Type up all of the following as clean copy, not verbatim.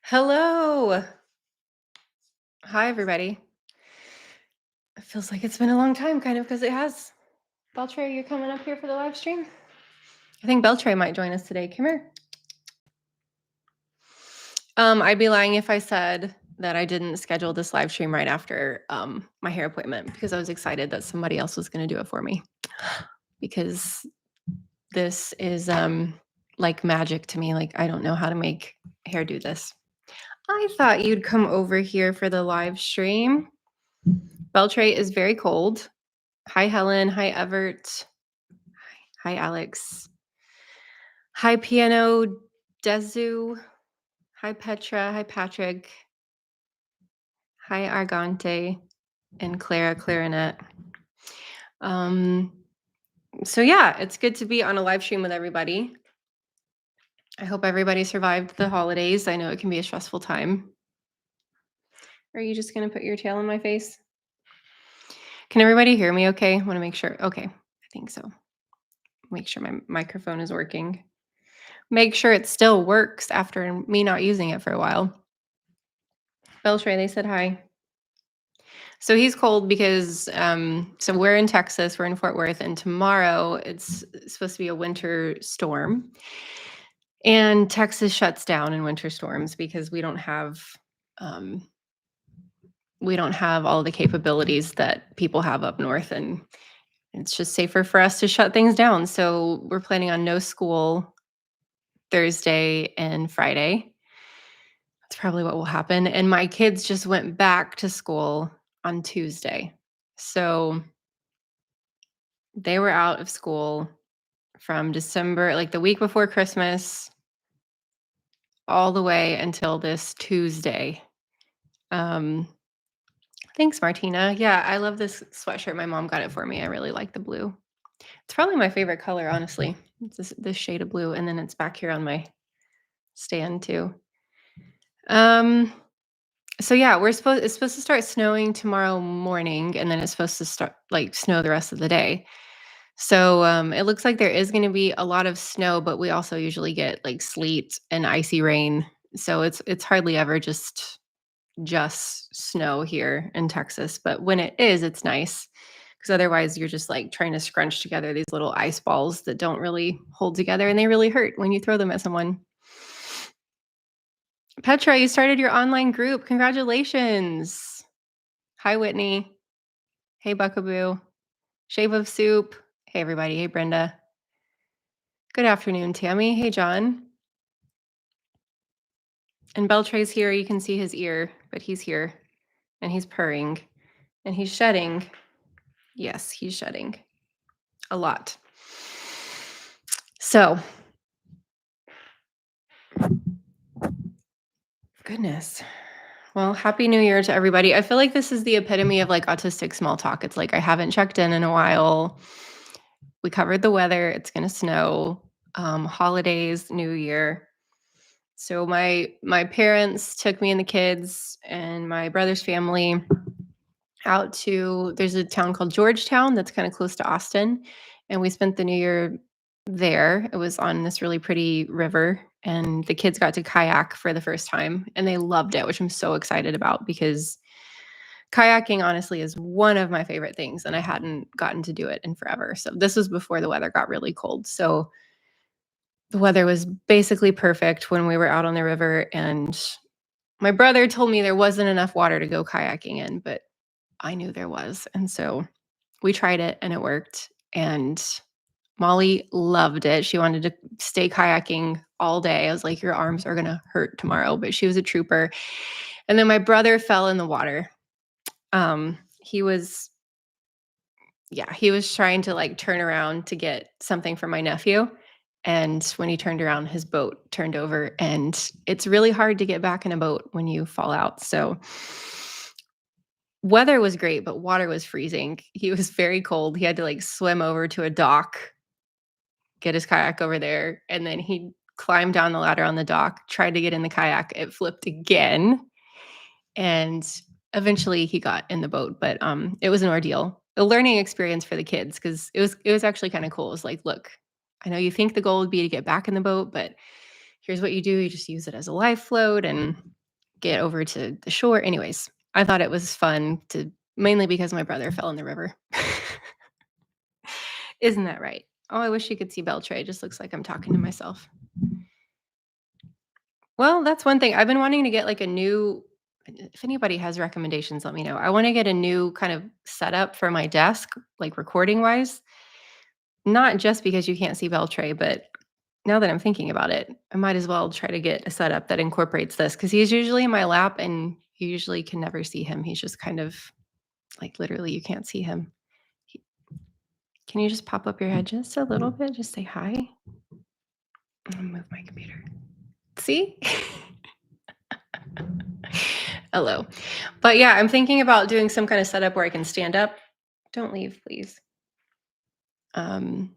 Hello. Hi, everybody. It feels like it's been a long time, kind of, because it has. Beltray, you're coming up here for the live stream? I think Beltray might join us today. Come here. I'd be lying if I said that I didn't schedule this live stream right after my hair appointment because I was excited that somebody else was going to do it for me. Because this is like magic to me. Like, I don't know how to make hair do this. I thought you'd come over here for the live stream. Beltray is very cold. Hi, Helen. Hi, Evert. Hi, Alex. Hi, Piano Dezu. Hi, Petra. Hi, Patrick. Hi, Argante and Clara Clarinet. So yeah, it's good to be on a live stream with everybody. I hope everybody survived the holidays. I know it can be a stressful time. Are you just going to put your tail in my face? Can everybody hear me okay? I want to make sure. Okay, I think so. Make sure my microphone is working. Make sure it still works after me not using it for a while. Beltray, they said hi. So he's cold because so we're in Texas, we're in Fort Worth, and tomorrow it's supposed to be a winter storm. And Texas shuts down in winter storms because we don't have all the capabilities that people have up north, and it's just safer for us to shut things down. So we're planning on no school Thursday and Friday. That's probably what will happen. And my kids just went back to school on Tuesday. So they were out of school from December, like the week before Christmas, all the way until this Tuesday. Thanks, Martina. Yeah, I love this sweatshirt. My mom got it for me. I really like the blue. It's probably my favorite color, honestly. It's this shade of blue, and then it's back here on my stand too. So yeah, it's supposed to start snowing tomorrow morning, and then it's supposed to start like snow the rest of the day. So it looks like there is going to be a lot of snow, but we also usually get like sleet and icy rain. So it's hardly ever just snow here in Texas. But when it is, it's nice because otherwise you're just like trying to scrunch together these little ice balls that don't really hold together, and they really hurt when you throw them at someone. Petra, you started your online group. Congratulations. Hi, Whitney. Hey, Buckaboo. Shave of Soup. Hey, everybody. Hey, Brenda. Good afternoon, Tammy. Hey, John. And Beltray's here. You can see his ear, but he's here. And he's purring. And he's shedding. Yes, he's shedding. A lot. So. Goodness. Well, Happy New Year to everybody. I feel like this is the epitome of like autistic small talk. It's like I haven't checked in a while. We covered the weather. It's going to snow. Holidays, New Year. So my parents took me and the kids and my brother's family out to, there's a town called Georgetown that's kind of close to Austin. And we spent the New Year there. It was on this really pretty river, and the kids got to kayak for the first time, and they loved it, which I'm so excited about because kayaking honestly is one of my favorite things, and I hadn't gotten to do it in forever. So this was before the weather got really cold. So the weather was basically perfect when we were out on the river, and my brother told me there wasn't enough water to go kayaking in, but I knew there was. And so we tried it and it worked. And Molly loved it. She wanted to stay kayaking all day. I was like, your arms are going to hurt tomorrow, but she was a trooper. And then my brother fell in the water. He was trying to like turn around to get something from my nephew. And when he turned around, his boat turned over, and it's really hard to get back in a boat when you fall out. So weather was great, but water was freezing. He was very cold. He had to like swim over to a dock, get his kayak over there, and then he climbed down the ladder on the dock, tried to get in the kayak. It flipped again, and eventually he got in the boat. But it was an ordeal, a learning experience for the kids, because it was actually kind of cool. It was like, look, I know you think the goal would be to get back in the boat, but here's what you do. You just use it as a life float and get over to the shore. Anyways, I thought it was fun to mainly because my brother fell in the river. Isn't that right? Oh, I wish you could see Beltray. It just looks like I'm talking to myself. Well, that's one thing. I've been wanting to get like a new if anybody has recommendations, let me know. I want to get a new kind of setup for my desk, like recording wise. Not just because you can't see Beltray, but now that I'm thinking about it, I might as well try to get a setup that incorporates this because he's usually in my lap and you usually can never see him. He's just kind of like literally you can't see him. He- Can you just pop up your head just a little bit? Just say hi. I'm gonna move my computer. See? Hello. But yeah, I'm thinking about doing some kind of setup where I can stand up. Don't leave, please. Um,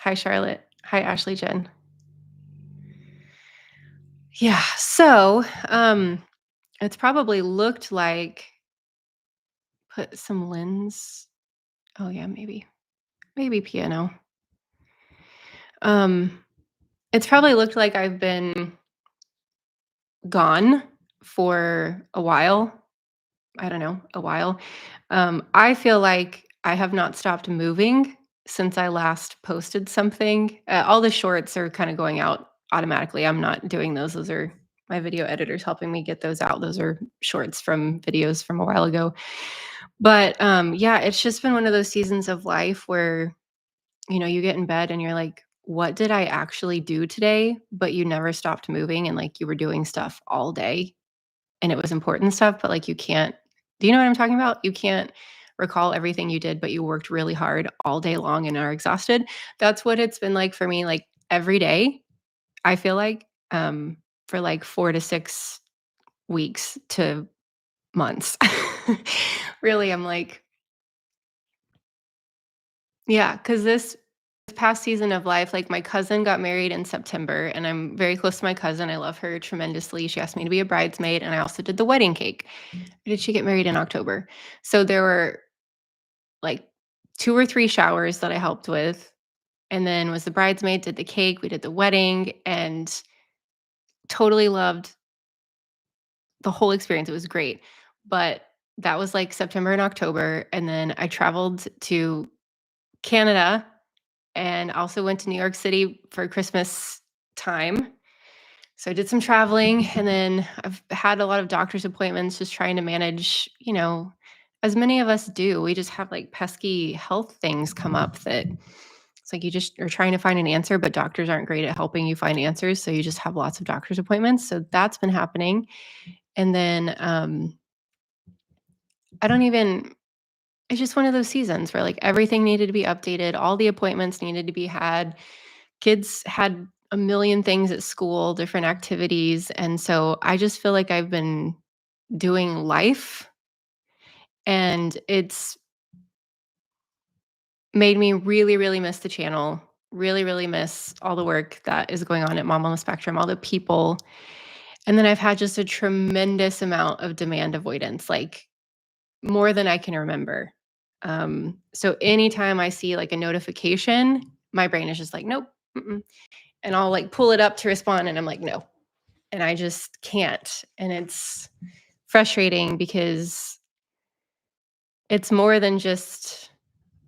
Hi, Charlotte. Hi, Ashley Jen. Yeah. It's probably looked like put some lens. Oh yeah, maybe piano. Um, it's probably looked like I've been gone for a while. I don't know, a while. I feel like I have not stopped moving since I last posted something. All the shorts are kind of going out automatically. I'm not doing those. Those are my video editors helping me get those out. Those are shorts from videos from a while ago. But yeah, it's just been one of those seasons of life where you get in bed and you're like, what did I actually do today? But you never stopped moving and like you were doing stuff all day and it was important stuff, but like you can't do you know what I'm talking about? You can't recall everything you did, but you worked really hard all day long and are exhausted. That's what it's been like for me, like every day, I feel like, for like 4 to 6 weeks to months. Really, I'm like, yeah, because this past season of life, like my cousin got married in September, and I'm very close to my cousin. I love her tremendously. She asked me to be a bridesmaid, and I also did the wedding cake. Or did she get married in October? So there were like 2 or 3 showers that I helped with, and then was the bridesmaid, did the cake, we did the wedding, and totally loved the whole experience. It was great. But that was like September and October, and then I traveled to Canada and also went to New York City for Christmas time. So I did some traveling and then I've had a lot of doctor's appointments just trying to manage, as many of us do. We just have like pesky health things come up that it's like you just are trying to find an answer, but doctors aren't great at helping you find answers. So you just have lots of doctor's appointments. So that's been happening. And then I don't even it's just one of those seasons where like everything needed to be updated, all the appointments needed to be had. Kids had a million things at school, different activities, and so I just feel like I've been doing life, and it's made me really, really miss the channel, really, really miss all the work that is going on at Mom on the Spectrum, all the people, and then I've had just a tremendous amount of demand avoidance, like, more than I can remember. So anytime I see, like, a notification, my brain is just like, "Nope, mm-mm," and I'll, like, pull it up to respond, and I'm like, "No." And I just can't. And it's frustrating because it's more than just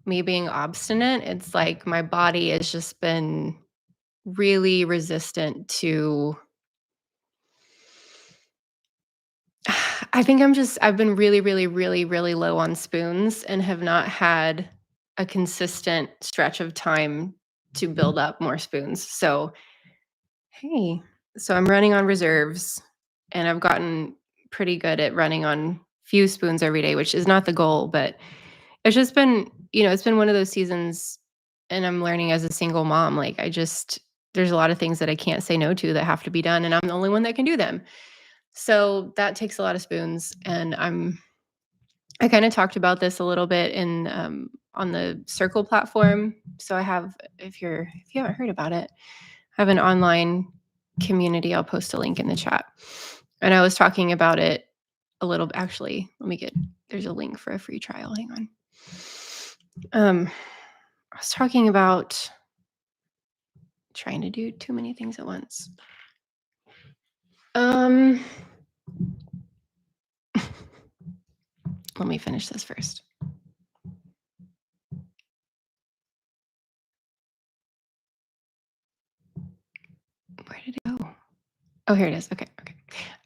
me being obstinate. It's like my body has just been really resistant to I think I've been really, really, really, really low on spoons and have not had a consistent stretch of time to build up more spoons. So, hey, so I'm running on reserves and I've gotten pretty good at running on few spoons every day, which is not the goal, but it's just been, it's been one of those seasons and I'm learning as a single mom, like there's a lot of things that I can't say no to that have to be done and I'm the only one that can do them. So that takes a lot of spoons and I kind of talked about this a little bit in on the Circle platform. So I have if you haven't heard about it, I have an online community. I'll post a link in the chat. And I was talking about it a little actually, there's a link for a free trial. Hang on. I was talking about Trying to do too many things at once. Um, let me finish this first. Where did it go? Oh, here it is. Okay, okay.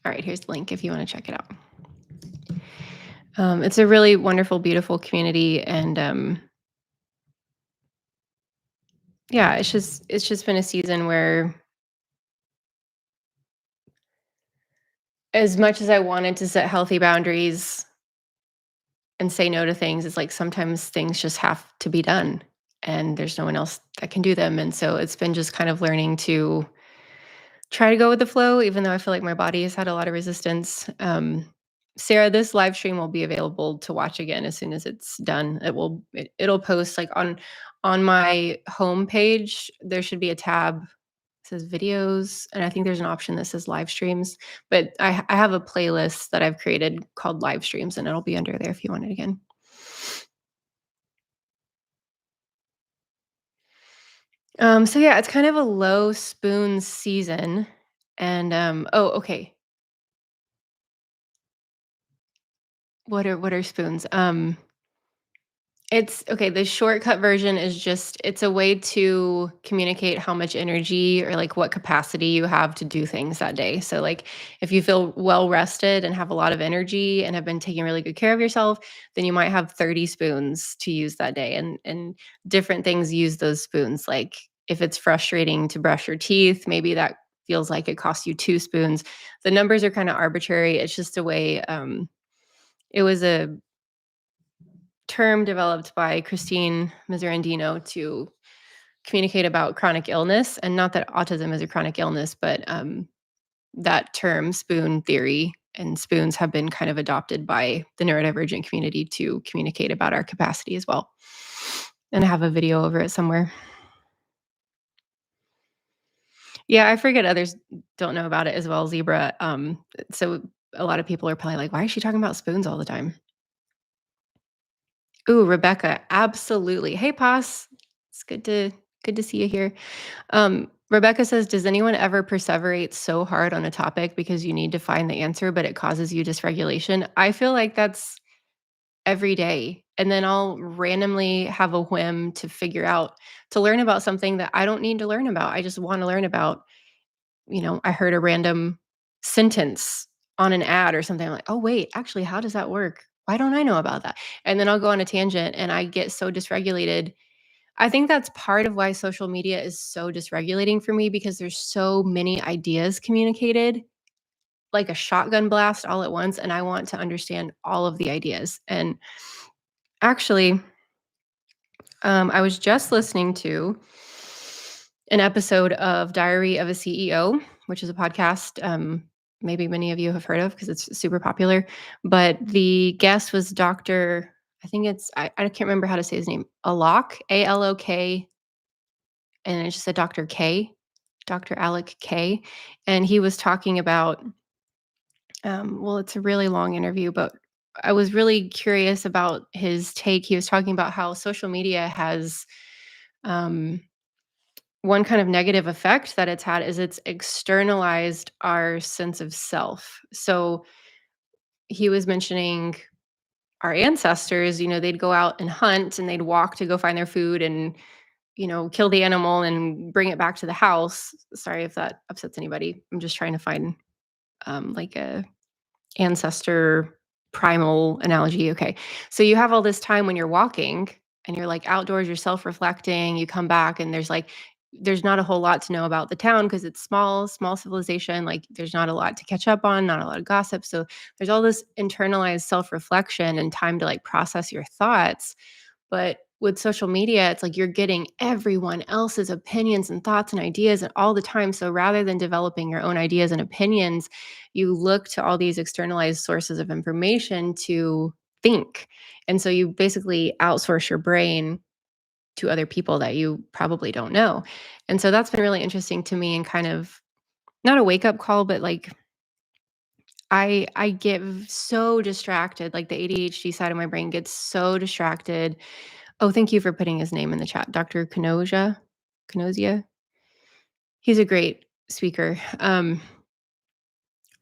All right, here's the link if you want to check it out. It's a really wonderful, beautiful community, and yeah, it's just been a season where, as much as I wanted to set healthy boundaries and say no to things, it's like sometimes things just have to be done, and there's no one else that can do them. And so it's been just kind of learning to try to go with the flow, even though I feel like my body has had a lot of resistance. Sarah, this live stream will be available to watch again as soon as it's done. It'll post like on my home page. There should be a tab that says videos, and I think there's an option that says live streams. But I have a playlist that I've created called live streams, and it'll be under there if you want it again. So yeah, it's kind of a low spoon season. And oh, okay. What are spoons? It's okay, the shortcut version is just it's a way to communicate how much energy or, like, what capacity you have to do things that day. So, like, if you feel well rested and have a lot of energy and have been taking really good care of yourself, then you might have 30 spoons to use that day, and different things use those spoons. Like, if it's frustrating to brush your teeth, maybe that feels like it costs you 2 spoons. The numbers are kinda arbitrary, it's just a way, it was a term developed by Christine Miserandino to communicate about chronic illness, and not that autism is a chronic illness, but that term spoon theory and spoons have been kind of adopted by the neurodivergent community to communicate about our capacity as well. And I have a video over it somewhere. Yeah, I forget others don't know about it as well, Zebra. So a lot of people are probably like, why is she talking about spoons all the time? Ooh, Rebecca, absolutely. Hey, Poss. It's good to see you here. Rebecca says, "Does anyone ever perseverate so hard on a topic because you need to find the answer, but it causes you dysregulation?" I feel like that's every day. And then I'll randomly have a whim to learn about something that I don't need to learn about. I just want to learn about. I heard a random sentence on an ad or something. I'm like, oh, wait, actually, how does that work? Why don't I know about that? And then I'll go on a tangent and I get so dysregulated. I think that's part of why social media is so dysregulating for me because there's so many ideas communicated like a shotgun blast all at once. And I want to understand all of the ideas. And actually, I was just listening to an episode of Diary of a CEO, which is a podcast maybe many of you have heard of because it's super popular. But the guest was Dr. I think I can't remember how to say his name. Alok, Alok, and it just said Dr. K, Dr. Alec K. And he was talking about, well, it's a really long interview, but I was really curious about his take. He was talking about how social media has um, one kind of negative effect that it's had is it's externalized our sense of self. So he was mentioning our ancestors, they'd go out and hunt and they'd walk to go find their food and, kill the animal and bring it back to the house. Sorry if that upsets anybody. I'm just trying to find like a ancestor primal analogy. Okay. So you have all this time when you're walking and you're like outdoors, you're self-reflecting, you come back and there's not a whole lot to know about the town because it's small civilization. Like there's not a lot to catch up on, not a lot of gossip. So there's all this internalized self-reflection and time to like process your thoughts. But with social media, it's like you're getting everyone else's opinions and thoughts and ideas and all the time. So rather than developing your own ideas and opinions, you look to all these externalized sources of information to think. And so you basically outsource your brain to other people that you probably don't know. And so that's been really interesting to me and kind of not a wake up call, but like I get so distracted, like the ADHD side of my brain gets so distracted. Oh, thank you for putting his name in the chat. Dr. Kanosia. He's a great speaker.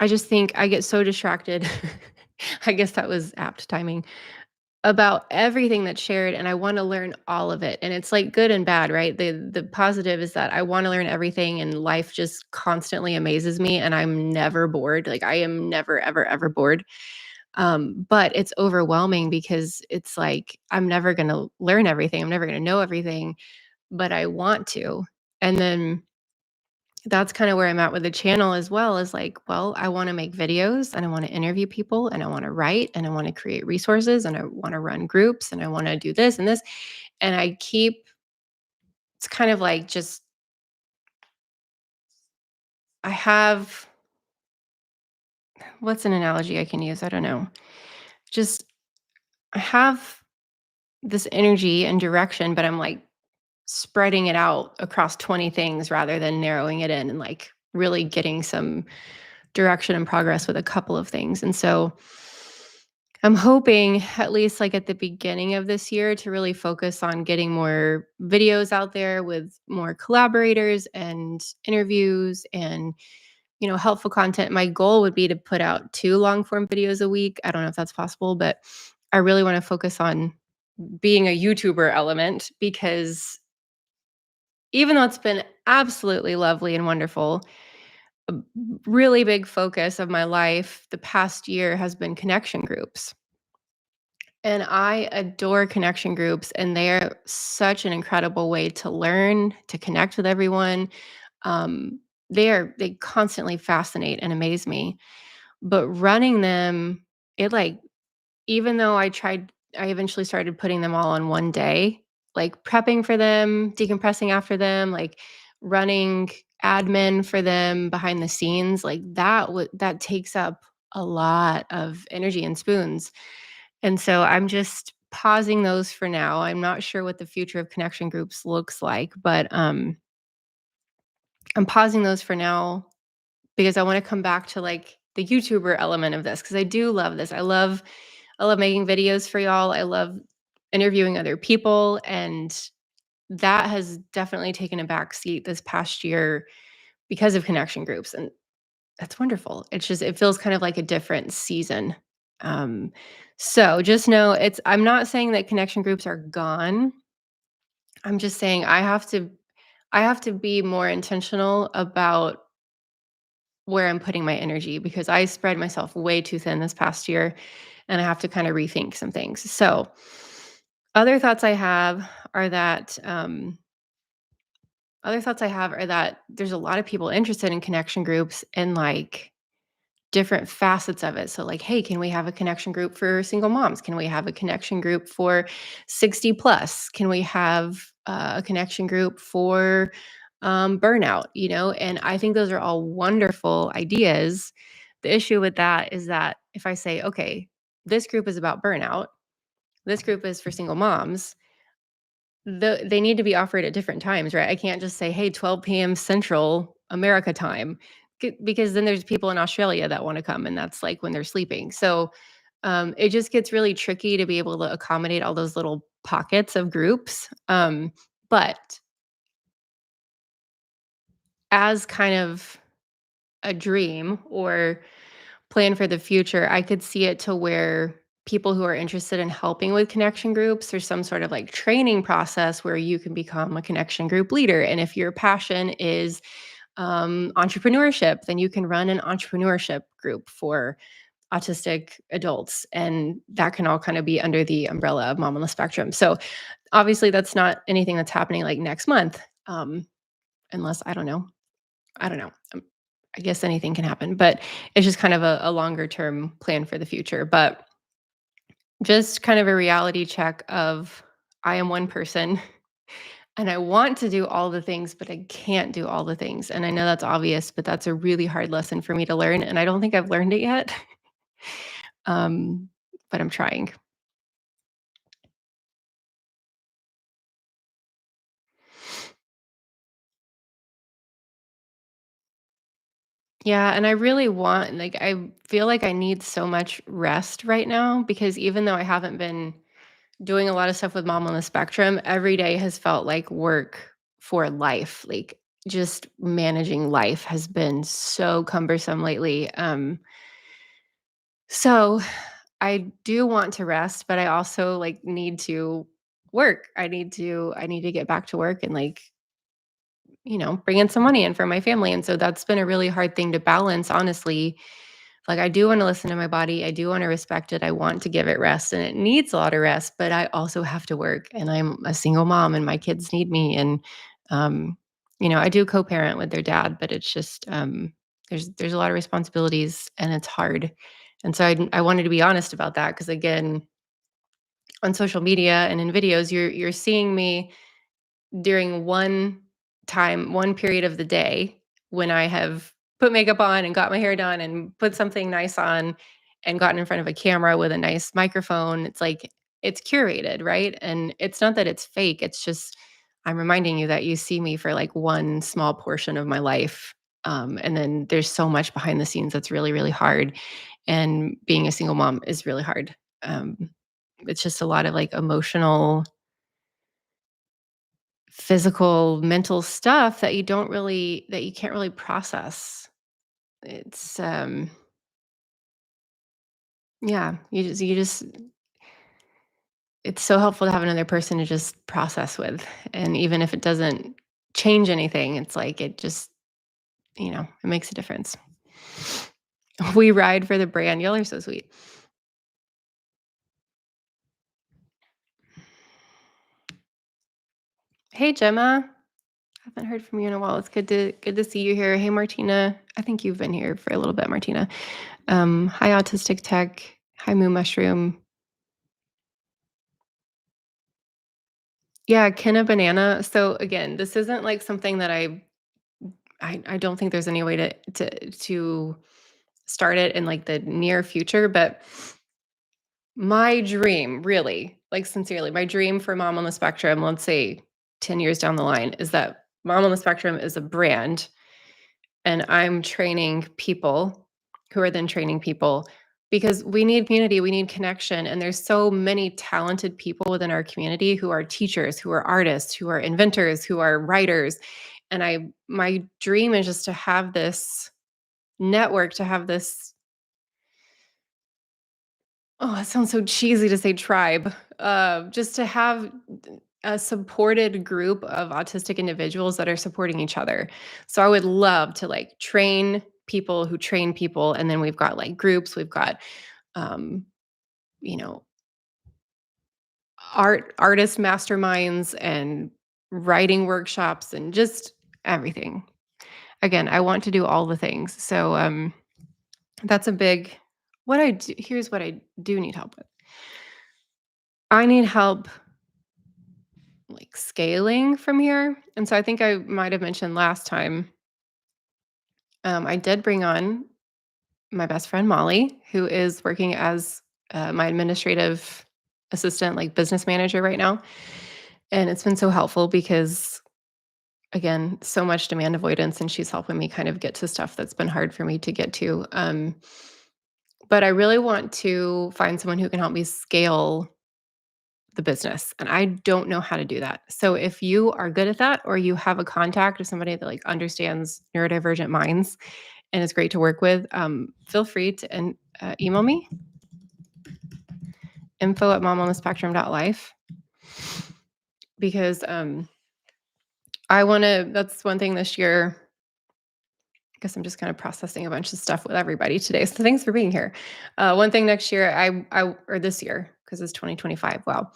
I just think I get so distracted. I guess that was apt timing about everything that's shared, and I want to learn all of it. And it's like good and bad, right? The positive is that I want to learn everything and life just constantly amazes me and I'm never bored. Like I am never ever ever bored. But it's overwhelming because it's like I'm never going to learn everything. I'm never going to know everything, but I want to. And then that's kind of where I'm at with the channel as well is like, well, I want to make videos and I want to interview people and I want to write and I want to create resources and I want to run groups and I want to do this and this. And I keep, it's kind of like just, I have, what's an analogy I can use? I don't know. Just, I have this energy and direction, but I'm like spreading it out across 20 things rather than narrowing it in and like really getting some direction and progress with a couple of things. And so I'm hoping at least like at the beginning of this year to really focus on getting more videos out there with more collaborators and interviews and helpful content. My goal would be to put out 2 long form videos a week. I don't know if that's possible, but I really want to focus on being a YouTuber element because even though it's been absolutely lovely and wonderful, a really big focus of my life the past year has been connection groups. And I adore connection groups, and they're such an incredible way to learn, to connect with everyone. Um, they constantly fascinate and amaze me. But running them, it like even though I eventually started putting them all on one day, like prepping for them, decompressing after them, like running admin for them behind the scenes, like that takes up a lot of energy and spoons. And so I'm just pausing those for now. I'm not sure what the future of connection groups looks like, but I'm pausing those for now because I want to come back to like the YouTuber element of this because I do love this. I love making videos for y'all. I love interviewing other people and that has definitely taken a back seat this past year because of connection groups and that's wonderful. It's just it feels kind of like a different season. Um, so just know I'm not saying that connection groups are gone. I'm just saying I have to be more intentional about where I'm putting my energy because I spread myself way too thin this past year and I have to kind of rethink some things. So other thoughts I have are that there's a lot of people interested in connection groups and like different facets of it. So like, hey, can we have a connection group for single moms? Can we have a connection group for 60 plus? Can we have a connection group for burnout? And I think those are all wonderful ideas. The issue with that is that if I say, okay, this group is about burnout, this group is for single moms, they need to be offered at different times, right? I can't just say, "Hey, 12 p.m. Central America time," because then there's people in Australia that wanna come, and that's, like, when they're sleeping. So, it just gets really tricky to be able to accommodate all those little pockets of groups, but as kind of a dream or plan for the future, I could see it to where people who are interested in helping with connection groups, there's some sort of like training process where you can become a connection group leader. And if your passion is entrepreneurship, then you can run an entrepreneurship group for autistic adults. And that can all kind of be under the umbrella of Mom on the Spectrum. So obviously, that's not anything that's happening like next month, unless I don't know. I don't know. I guess anything can happen, but it's just kind of a longer term plan for the future. But just kind of a reality check of I am one person and I want to do all the things, but I can't do all the things. And I know that's obvious, but that's a really hard lesson for me to learn. And I don't think I've learned it yet. um, but I'm trying. Yeah. And I really want, like, I feel like I need so much rest right now because even though I haven't been doing a lot of stuff with Mom on the Spectrum, every day has felt like work for life. Like just managing life has been so cumbersome lately. So I do want to rest, but I also like need to work. I need to get back to work and like, bring in some money in for my family. And so that's been a really hard thing to balance, honestly. Like, I do want to listen to my body. I do want to respect it. I want to give it rest and it needs a lot of rest, but I also have to work and I'm a single mom and my kids need me. And, um, I do co-parent with their dad, but it's just, there's a lot of responsibilities and it's hard. And so I wanted to be honest about that because again, on social media and in videos, you're seeing me during one period of the day when I have put makeup on and got my hair done and put something nice on and gotten in front of a camera with a nice microphone, it's like it's curated, right? And it's not that it's fake, it's just I'm reminding you that you see me for like one small portion of my life. And then there's so much behind the scenes that's really, really hard. And being a single mom is really hard. Um, it's just a lot of like emotional physical, mental stuff that you can't really process. It's, yeah, you just it's so helpful to have another person to just process with, and even if it doesn't change anything, it's like it just, it makes a difference. We ride for the brand. Y'all are so sweet. Hey, Gemma. Haven't heard from you in a while. It's good to see you here. Hey, Martina. I think you've been here for a little bit, Martina. Hi, Autistic Tech. Hi, Moo Mushroom. Yeah, can a banana so again, this isn't like something that I don't think there's any way to start it in like the near future, but my dream, really, like sincerely, my dream for Mom on the Spectrum, let's say 10 years down the line, is that Mom on the Spectrum is a brand and I'm training people who are then training people because we need community, we need connection. And there's so many talented people within our community who are teachers, who are artists, who are inventors, who are writers. And my dream is just to have this network, to have this, oh, it sounds so cheesy to say tribe. Just to have a supported group of autistic individuals that are supporting each other. So I would love to like train people who train people, and then we've got like groups, we've got um, you know, artist masterminds and writing workshops and just everything. Again, I want to do all the things. So that's a big what I do, here's what I do need help with. I need help like scaling from here. And so I think I might have mentioned last time, I did bring on my best friend Molly, who is working as my administrative assistant, like business manager right now. And it's been so helpful because, again, so much demand avoidance, and she's helping me kind of get to stuff that's been hard for me to get to. But I really want to find someone who can help me scale the business, and I don't know how to do that. So if you are good at that or you have a contact or somebody that, like, understands neurodivergent minds and is great to work with, feel free to email me, info@momonthespectrum.life, because, I wanna that's one thing this year. I guess I'm just kind of processing a bunch of stuff with everybody today, so thanks for being here. One thing next year, I or this year, because it's 2025, wow.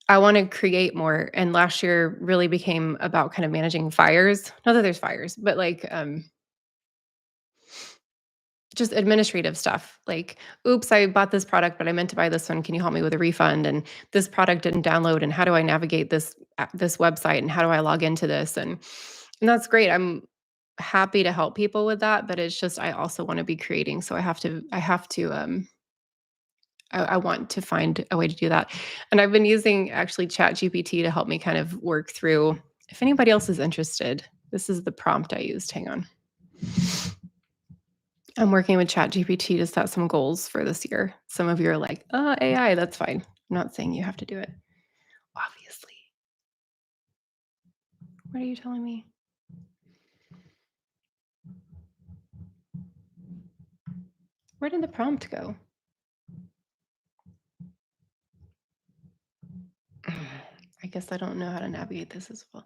I wanna create more, and last year really became about kind of managing fires. Not that there's fires, but, like, just administrative stuff, like, "Oops, I bought this product, but I meant to buy this one. Can you help me with a refund?" And, "This product didn't download, and how do I navigate this website, and how do I log into this?" And that's great. I'm happy to help people with that, but it's just I also wanna be creating, so I want to find a way to do that. And I've been using actually ChatGPT to help me kind of work through if anybody else is interested, this is the prompt I used. Hang on. I'm working with ChatGPT to set some goals for this year. Some of you are like, AI, that's fine. I'm not saying you have to do it, obviously. What are you telling me? Where did the prompt go? I guess I don't know how to navigate this as well.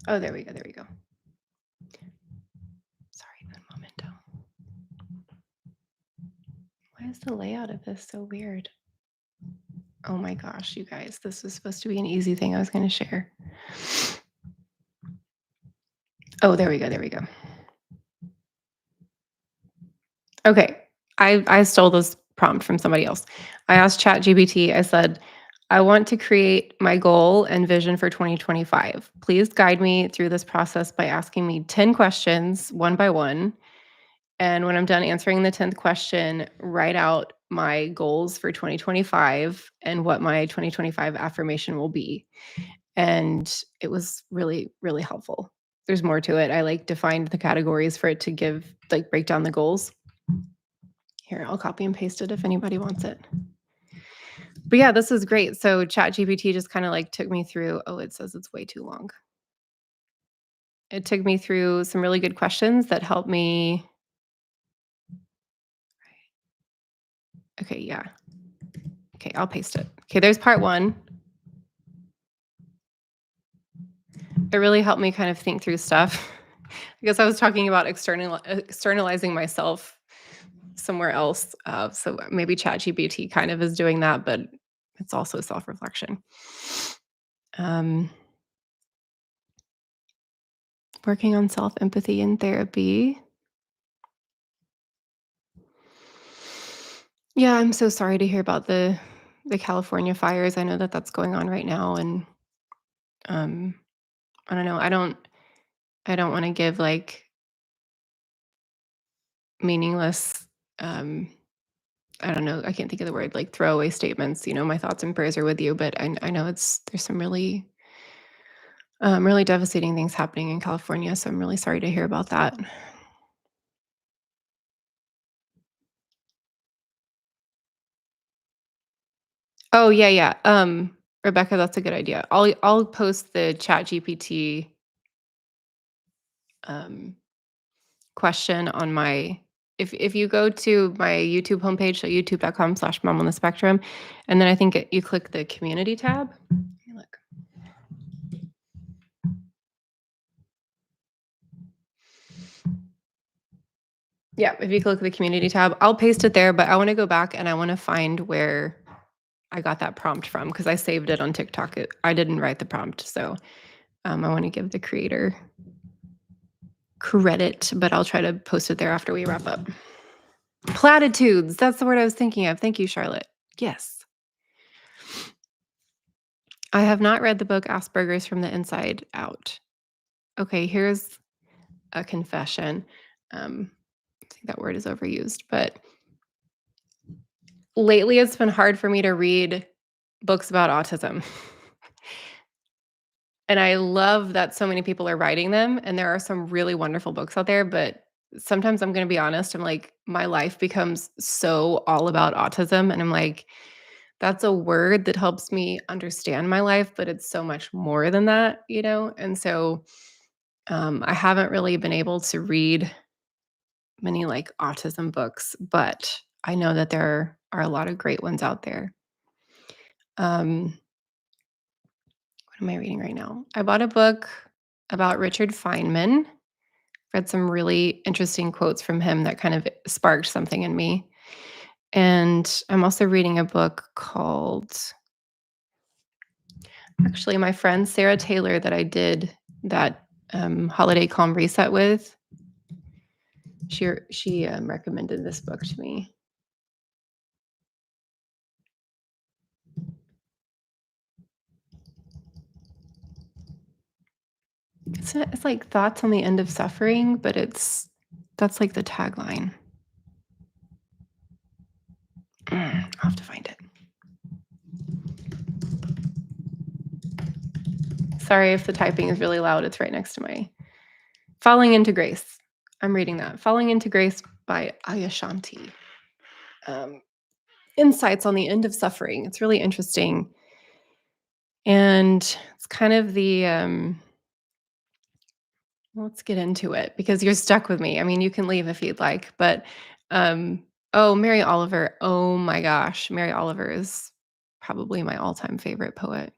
Oh, there we go. There we go. Sorry, un momento. Why is the layout of this so weird? Oh my gosh, you guys, this was supposed to be an easy thing I was going to share. Oh, there we go. There we go. Okay. I stole this prompt from somebody else. I asked ChatGPT, I said, I want to create my goal and vision for 2025. Please guide me through this process by asking me 10 questions one by one. And when I'm done answering the 10th question, write out my goals for 2025 and what my 2025 affirmation will be. And it was really, really helpful. There's more to it. I like defined the categories for it to give, like, break down the goals. Here, I'll copy and paste it if anybody wants it. But yeah, this is great. So ChatGPT just kind of like took me through, oh, it says it's way too long. It took me through some really good questions that helped me. Okay, yeah. Okay, I'll paste it. Okay, there's part one. It really helped me kind of think through stuff. I guess I was talking about externalizing myself somewhere else. So maybe ChatGPT kind of is doing that, but it's also self-reflection. Um, Working on self-empathy in therapy. Yeah, I'm so sorry to hear about the California fires. I know that that's going on right now, and um, I don't know. I don't want to give like meaningless. Um, I don't know. I can't think of the word, like throwaway statements. My thoughts and prayers are with you, but I know there's some really devastating things happening in California. So I'm really sorry to hear about that. Oh yeah, yeah. Rebecca, that's a good idea. I'll post the Chat GPT um question on my if you go to my YouTube homepage, so youtube.com/mom on the spectrum, and then I think you click the community tab. Let me look. Yeah, if you click the community tab, I'll paste it there, but I want to go back and I want to find where I got that prompt from because I saved it on TikTok. I didn't write the prompt, so I want to give the creator credit, but I'll try to post it there after we wrap up. Platitudes. That's the word I was thinking of. Thank you, Charlotte. Yes. I have not read the book Asperger's from the Inside Out. Okay, here's a confession. I think that word is overused, but lately it's been hard for me to read books about autism. And I love that so many people are writing them, and there are some really wonderful books out there, but sometimes I'm gonna be honest, I'm like, my life becomes so all about autism, and I'm like, that's a word that helps me understand my life, but it's so much more than that? And so, I haven't really been able to read many, like, autism books, but I know that there are a lot of great ones out there. Um, what am I reading right now? I bought a book about Richard Feynman. Read some really interesting quotes from him that kind of sparked something in me. And I'm also reading a book called actually my friend Sarah Taylor that I did that holiday calm reset with. She recommended this book to me. It's like thoughts on the end of suffering, but that's like the tagline. I'll have to find it. Sorry if the typing is really loud. It's right next to my Falling into Grace. I'm reading that. Falling into Grace by Ayashanti. Um, Insights on the end of suffering. It's really interesting. And it's kind of let's get into it because you're stuck with me. I mean, you can leave if you'd like, but um, Oh, Mary Oliver. Oh my gosh, Mary Oliver is probably my all-time favorite poet.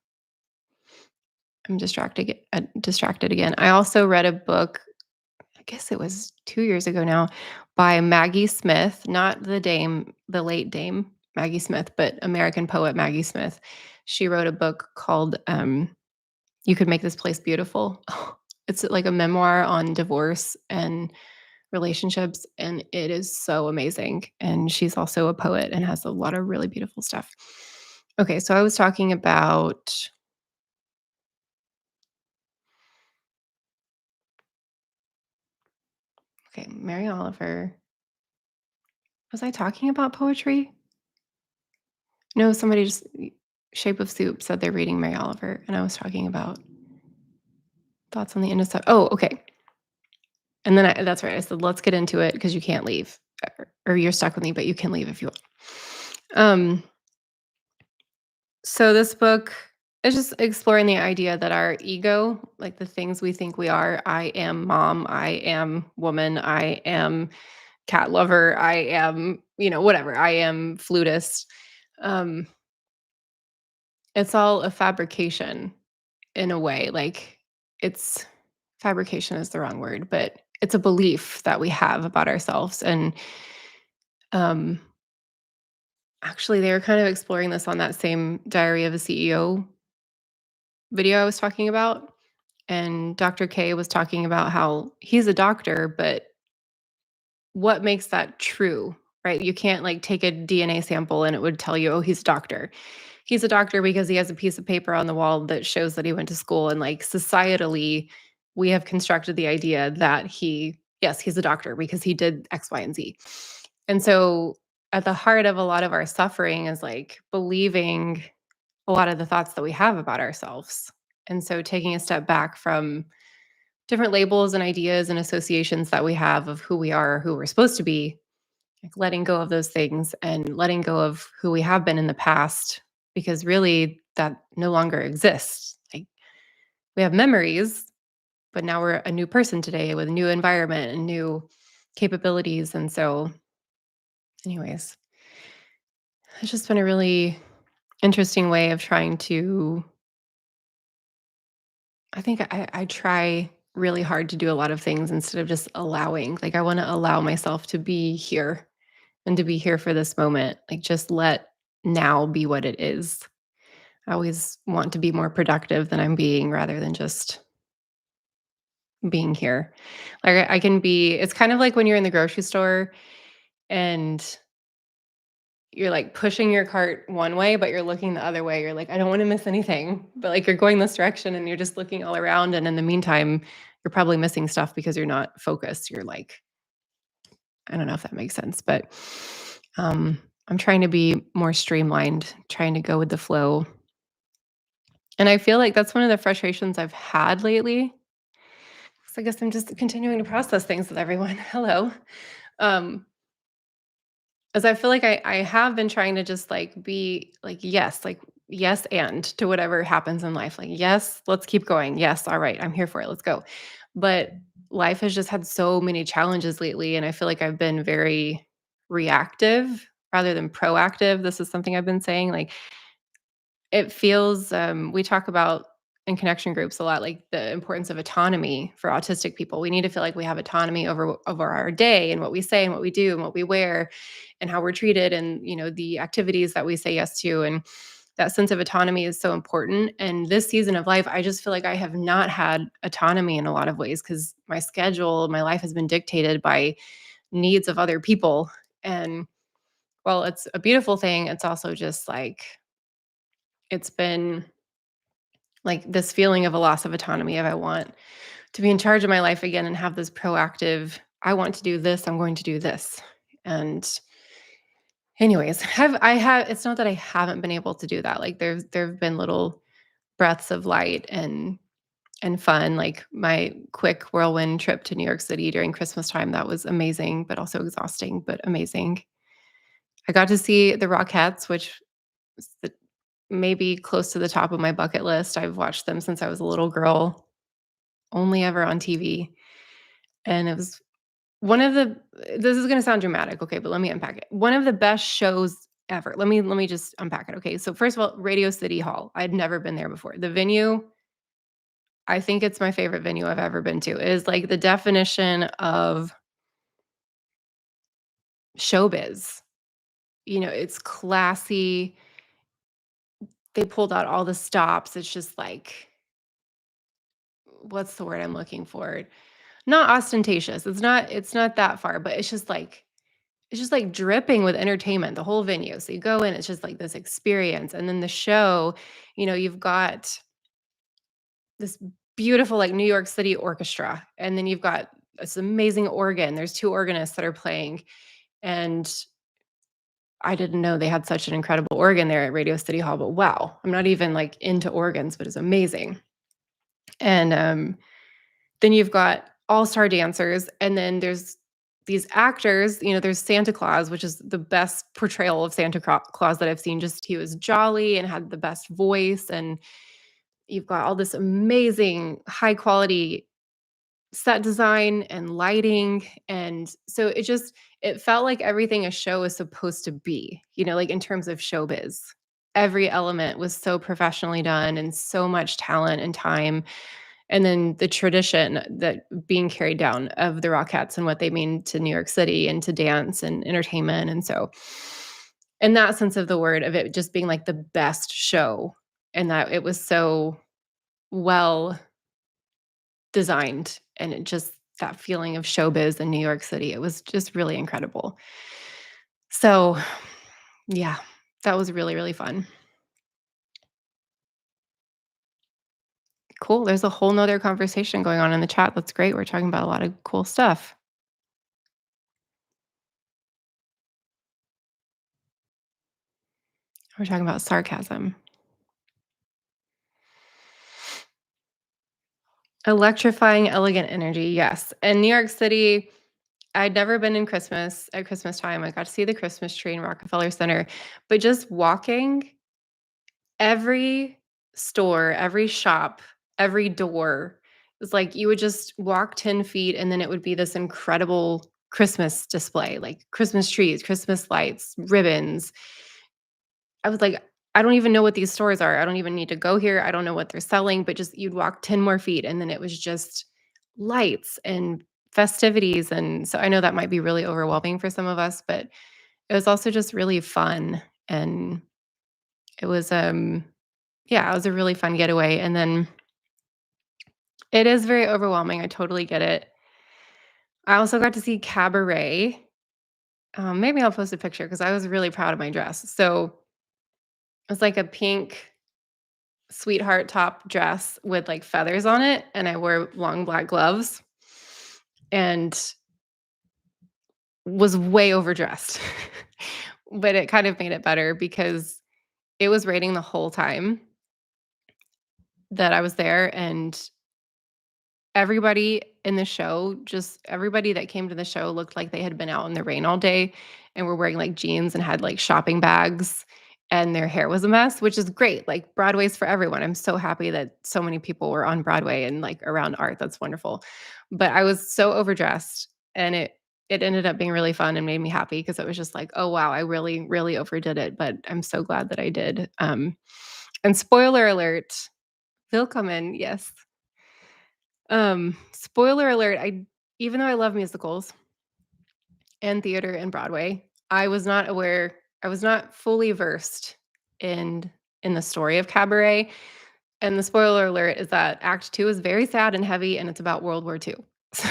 I'm distracted again. I also read a book, I guess it was 2 years ago now, by Maggie Smith, not the late Dame Maggie Smith, but American poet Maggie Smith. She wrote a book called, You Could Make This Place Beautiful. It's like a memoir on divorce and relationships, and it is so amazing, and she's also a poet and has a lot of really beautiful stuff. Okay, so I was talking about, okay, Mary Oliver. Was I talking about poetry? No, somebody just Shape of Soup said they're reading Mary Oliver, and I was talking about thoughts on the end of stuff. Oh, okay. And then that's right. I said, let's get into it because you can't leave, or you're stuck with me, but you can leave if you want. Um, so this book is just exploring the idea that our ego, like the things we think we are, I am mom, I am woman, I am cat lover, I am, whatever, I am flutist. Um, it's all a fabrication in a way. Like, it's fabrication is the wrong word, but it's a belief that we have about ourselves. And um, actually, they were kind of exploring this on that same Diary of a CEO video I was talking about. And Dr. K was talking about how he's a doctor, but what makes that true, right? You can't like take a DNA sample and it would tell you, oh, he's a doctor. He's a doctor because he has a piece of paper on the wall that shows that he went to school. And like societally, we have constructed the idea that yes, he's a doctor because he did X, Y, and Z. And so at the heart of a lot of our suffering is like believing a lot of the thoughts that we have about ourselves. And so taking a step back from different labels and ideas and associations that we have of who we are, who we're supposed to be, like letting go of those things and letting go of who we have been in the past, because really that no longer exists. Like we have memories, but now we're a new person today with a new environment and new capabilities. And so, anyways, it's just been a really interesting way of trying to, I think I try really hard to do a lot of things instead of just allowing. Like I want to allow myself to be here and to be here for this moment. Like just let now be what it is. I always want to be more productive than I'm being rather than just being here. Like I can be, it's kind of like when you're in the grocery store and you're like pushing your cart one way, but you're looking the other way. You're like, I don't want to miss anything. But like you're going this direction and you're just looking all around. And in the meantime, you're probably missing stuff because you're not focused. You're like, I don't know if that makes sense, but um, I'm trying to be more streamlined, trying to go with the flow. And I feel like that's one of the frustrations I've had lately. So I guess I'm just continuing to process things with everyone. Hello. Um, as I feel like I have been trying to just like be like yes, and to whatever happens in life. Like, yes, let's keep going. Yes, all right, I'm here for it. Let's go. But life has just had so many challenges lately. And I feel like I've been very reactive rather than proactive. This is something I've been saying. Like it feels, we talk about in connection groups a lot, like the importance of autonomy for autistic people. We need to feel like we have autonomy over our day and what we say and what we do and what we wear and how we're treated and, the activities that we say yes to. And that sense of autonomy is so important. And this season of life, I just feel like I have not had autonomy in a lot of ways because my schedule, my life has been dictated by needs of other people. And while it's a beautiful thing, it's also just like, it's been like this feeling of a loss of autonomy of I want to be in charge of my life again and have this proactive, I want to do this, I'm going to do this. And anyways, have it's not that I haven't been able to do that. Like there've been little breaths of light and fun, like my quick whirlwind trip to New York City during Christmas time. That was amazing, but also exhausting, but amazing. I got to see the Rockettes, which is maybe close to the top of my bucket list. I've watched them since I was a little girl, only ever on TV. And it was One of the this is gonna sound dramatic, okay, but let me unpack it. One of the best shows ever. Let me just unpack it, okay? So first of all, Radio City Hall. I'd never been there before. The venue, I think it's my favorite venue I've ever been to. It is like the definition of showbiz. It's classy. They pulled out all the stops. It's just like, what's the word I'm looking for? Not ostentatious. It's not that far, but it's just like dripping with entertainment, the whole venue. So you go in, it's just like this experience. And then the show, you've got this beautiful like New York City orchestra. And then you've got this amazing organ. There's two organists that are playing. And I didn't know they had such an incredible organ there at Radio City Hall, but wow, I'm not even like into organs, but it's amazing. And then you've got all-star dancers, and then there's these actors. There's Santa Claus, which is the best portrayal of Santa Claus that I've seen. Just he was jolly and had the best voice, and you've got all this amazing high quality set design and lighting, and so it felt like everything a show is supposed to be, like in terms of showbiz. Every element was so professionally done and so much talent and time, and then the tradition that being carried down of the Rockettes and what they mean to New York City and to dance and entertainment. And so, in that sense of the word, of it just being like the best show, and that it was so well designed, and it just that feeling of showbiz in New York City, it was just really incredible. So, yeah, that was really, really fun. Cool. There's a whole nother conversation going on in the chat. That's great. We're talking about a lot of cool stuff. We're talking about sarcasm. Electrifying, elegant energy, yes. And New York City, I'd never been in Christmas at Christmas time. I got to see the Christmas tree in Rockefeller Center, but just walking every store, every shop, every door, it was like you would just walk 10 feet and then it would be this incredible Christmas display, like Christmas trees, Christmas lights, ribbons. I was like, I don't even know what these stores are. I don't even need to go here. I don't know what they're selling, but just you'd walk 10 more feet and then it was just lights and festivities. And so I know that might be really overwhelming for some of us, but it was also just really fun. And it was yeah, it was a really fun getaway. And then it is very overwhelming. I totally get it. I also got to see Cabaret. Maybe I'll post a picture because I was really proud of my dress. So it was like a pink sweetheart top dress with like feathers on it, and I wore long black gloves and was way overdressed. But it kind of made it better because it was raining the whole time that I was there, and everybody in the show, just everybody that came to the show looked like they had been out in the rain all day and were wearing like jeans and had like shopping bags, and their hair was a mess, which is great. Like Broadway's for everyone. I'm so happy that so many people were on Broadway and like around art. That's wonderful. But I was so overdressed, and it ended up being really fun and made me happy because it was just like, oh wow, I really, really overdid it. But I'm so glad that I did. And spoiler alert, they'll come in. Yes. Spoiler alert, I even though I love musicals and theater and Broadway, I was not fully versed in in the story of Cabaret. And the spoiler alert is that act 2 is very sad and heavy and it's about World War II. So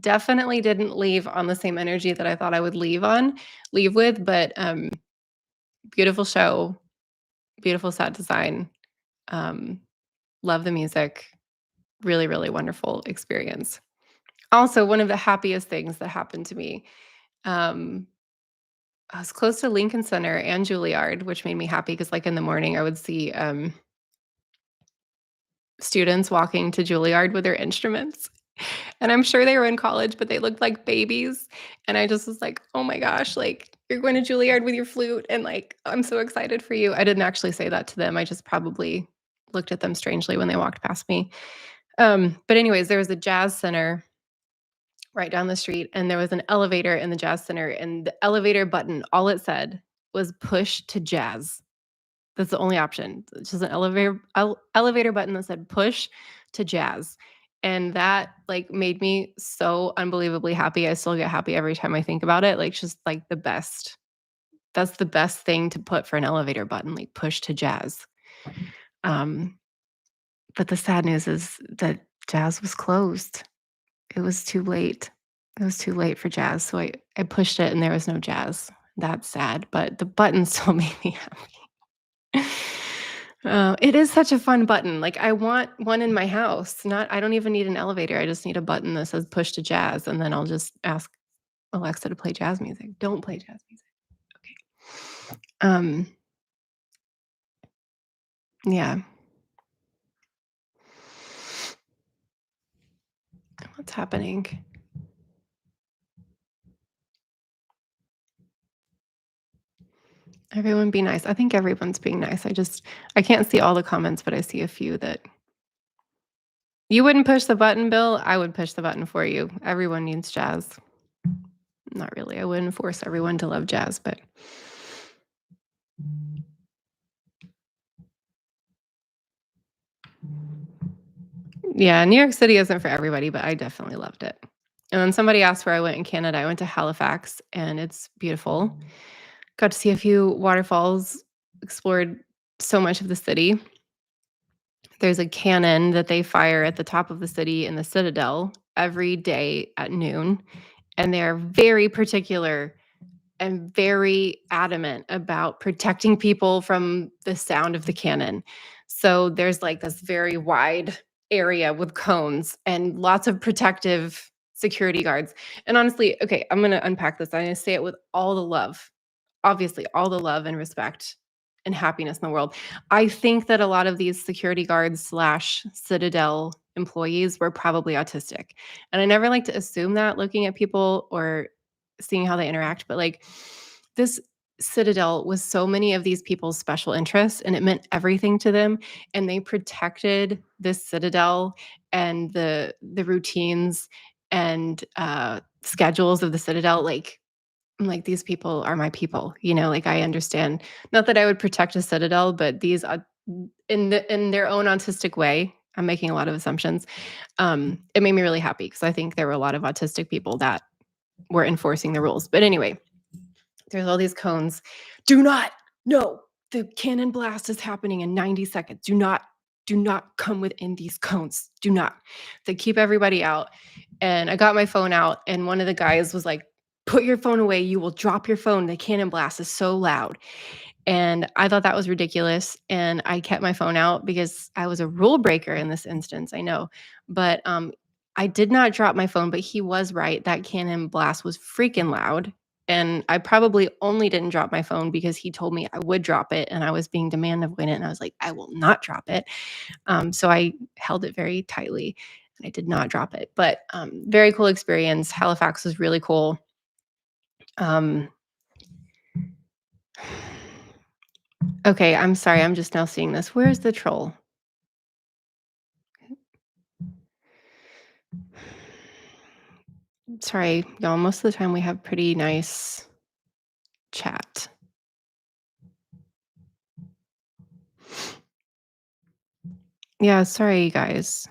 definitely didn't leave on the same energy that I thought I would leave with, but beautiful show, beautiful set design. Um, love the music. Really, really wonderful experience. Also, one of the happiest things that happened to me, um, I was close to Lincoln Center and Juilliard, which made me happy because, like, in the morning, I would see, students walking to Juilliard with their instruments, and I'm sure they were in college, but they looked like babies, and I just was like, "Oh my gosh, like, you're going to Juilliard with your flute, and, like, I'm so excited for you." I didn't actually say that to them, I just probably looked at them strangely when they walked past me. But anyways, there was a jazz center right down the street, and there was an elevator in the Jazz Center, and the elevator button, all it said was "Push to Jazz." That's the only option. It's just an elevator button that said "Push to Jazz," and that, like, made me so unbelievably happy. I still get happy every time I think about it, like, it's just, like, the best. That's the best thing to put for an elevator button, like, "Push to Jazz." Um, but the sad news is that Jazz was closed. It was too late. It was too late for Jazz, so I pushed it and there was no Jazz. That's sad, but the button still made me happy. It is such a fun button. Like, I want one in my house. Not I don't even need an elevator. I just need a button that says push to jazz, and then I'll just ask Alexa to play jazz music. Don't play jazz music. Okay. Yeah. What's happening? Everyone be nice. I think everyone's being nice. I can't see all the comments, but I see a few that you wouldn't push the button, Bill. I would push the button for you. Everyone needs jazz. Not really. I wouldn't force everyone to love jazz, but yeah, New York City isn't for everybody, but I definitely loved it. And then somebody asked where I went in Canada. I went to Halifax and it's beautiful. Got to see a few waterfalls, explored so much of the city. There's a cannon that they fire at the top of the city in the Citadel every day at noon. And they're very particular and very adamant about protecting people from the sound of the cannon. So there's like this very wide area with cones and lots of protective security guards. And honestly, okay, I'm going to unpack this. I'm going to say it with all the love, obviously, all the love and respect and happiness in the world. I think that a lot of these security guards slash Citadel employees were probably autistic. And I never like to assume that looking at people or seeing how they interact, but like this Citadel was so many of these people's special interests and it meant everything to them. And they protected this Citadel and the routines and schedules of the Citadel. Like I'm like, these people are my people, like I understand. Not that I would protect a Citadel, but these in their own autistic way. I'm making a lot of assumptions. It made me really happy because I think there were a lot of autistic people that were enforcing the rules. But anyway, there's all these cones. Do not, no, the cannon blast is happening in 90 seconds. Do not come within these cones. Do not. They keep everybody out. And I got my phone out, and one of the guys was like, put your phone away. You will drop your phone. The cannon blast is so loud. And I thought that was ridiculous. And I kept my phone out because I was a rule breaker in this instance. I know. But I did not drop my phone, but he was right. That cannon blast was freaking loud. And I probably only didn't drop my phone because he told me I would drop it and I was being demand avoidant. And I was like, I will not drop it. So I held it very tightly and I did not drop it. But very cool experience. Halifax was really cool. Um, okay, I'm sorry. I'm just now seeing this. Where's the troll? Sorry, y'all. Most of the time we have pretty nice chat. Yeah, sorry, you guys.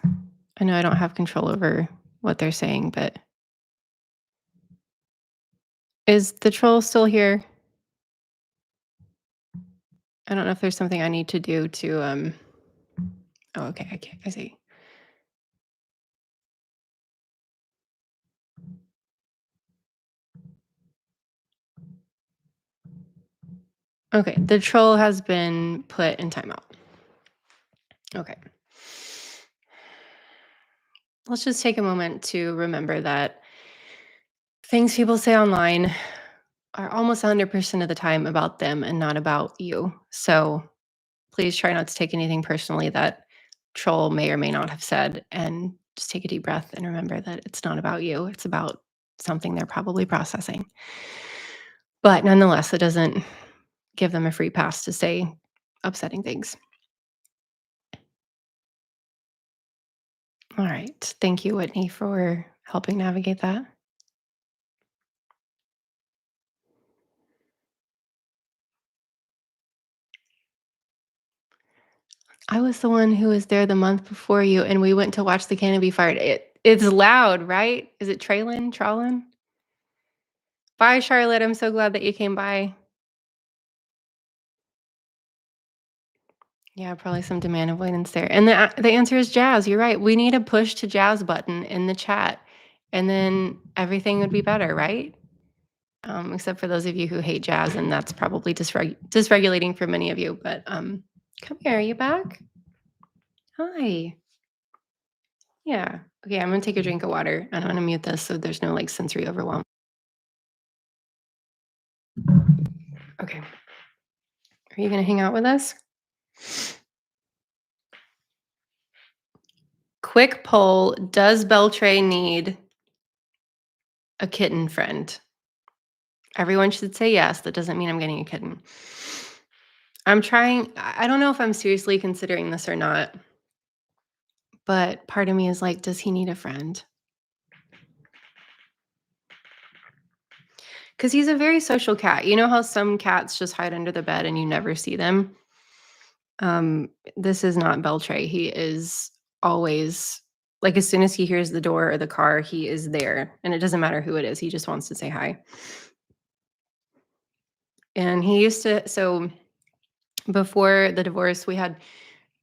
I know I don't have control over what they're saying, but is the troll still here? I don't know if there's something I need to do to oh, okay, I see. Okay, the troll has been put in timeout. Okay. Let's just take a moment to remember that things people say online are almost 100% of the time about them and not about you. So please try not to take anything personally that troll may or may not have said, and just take a deep breath and remember that it's not about you. It's about something they're probably processing. But nonetheless, it doesn't give them a free pass to say upsetting things. All right. Thank you, Whitney, for helping navigate that. I was the one who was there the month before you, and we went to watch the canopy fire. It's loud, right? Is it trailin', trawlin'? Bye, Charlotte. I'm so glad that you came by. Yeah, probably some demand avoidance there. And the answer is jazz. You're right. We need a push to jazz button in the chat, and then everything would be better, right? Except for those of you who hate jazz, and that's probably dysregulating for many of you. But come here. Are you back? Hi. Yeah. Okay, I'm gonna take a drink of water, and I'm gonna mute this so there's no like sensory overwhelm. Okay. Are you gonna hang out with us? Quick poll: does Beltray need a kitten friend? Everyone should say yes. That doesn't mean I'm getting a kitten. I'm trying. I don't know if I'm seriously considering this or not, but part of me is like, does he need a friend? Because he's a very social cat. You know how some cats just hide under the bed and you never see them? This is not Beltray. He is always like as soon as he hears the door or the car, he is there. And it doesn't matter who it is. He just wants to say hi. And he used to, so before the divorce, we had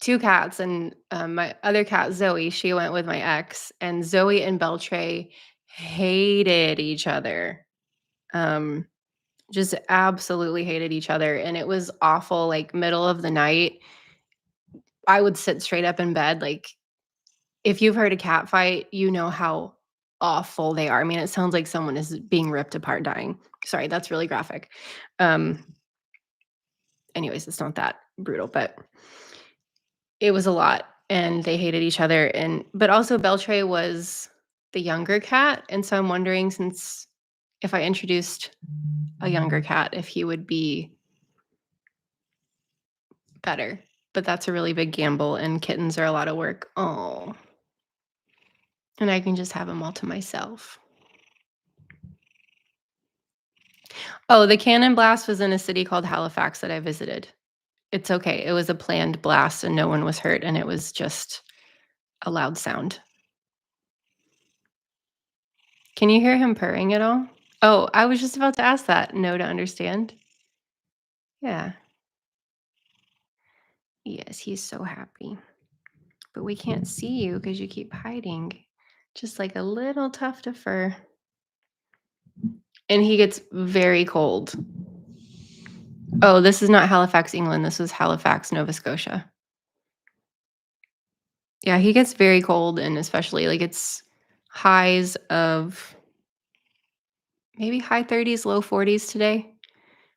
two cats, and my other cat, Zoe, she went with my ex, and Zoe and Beltray hated each other. Um, just absolutely hated each other. And it was awful. Like, middle of the night, I would sit straight up in bed. Like, if you've heard a cat fight, you know how awful they are. I mean, it sounds like someone is being ripped apart, dying. Sorry, that's really graphic. Um, anyways, it's not that brutal, but it was a lot, and they hated each other. And but also Beltray was the younger cat, and so I'm wondering, since if I introduced a younger cat, if he would be better. But that's a really big gamble, and kittens are a lot of work. Oh, and I can just have them all to myself. Oh, the cannon blast was in a city called Halifax that I visited. It's okay. It was a planned blast and no one was hurt, and it was just a loud sound. Can you hear him purring at all? Oh, I was just about to ask that. No to understand. Yeah. Yes, he's so happy. But we can't see you because you keep hiding. Just like a little tuft of fur. And he gets very cold. Oh, this is not Halifax, England. This is Halifax, Nova Scotia. Yeah, he gets very cold, and especially like it's highs of maybe high 30s, low 40s today,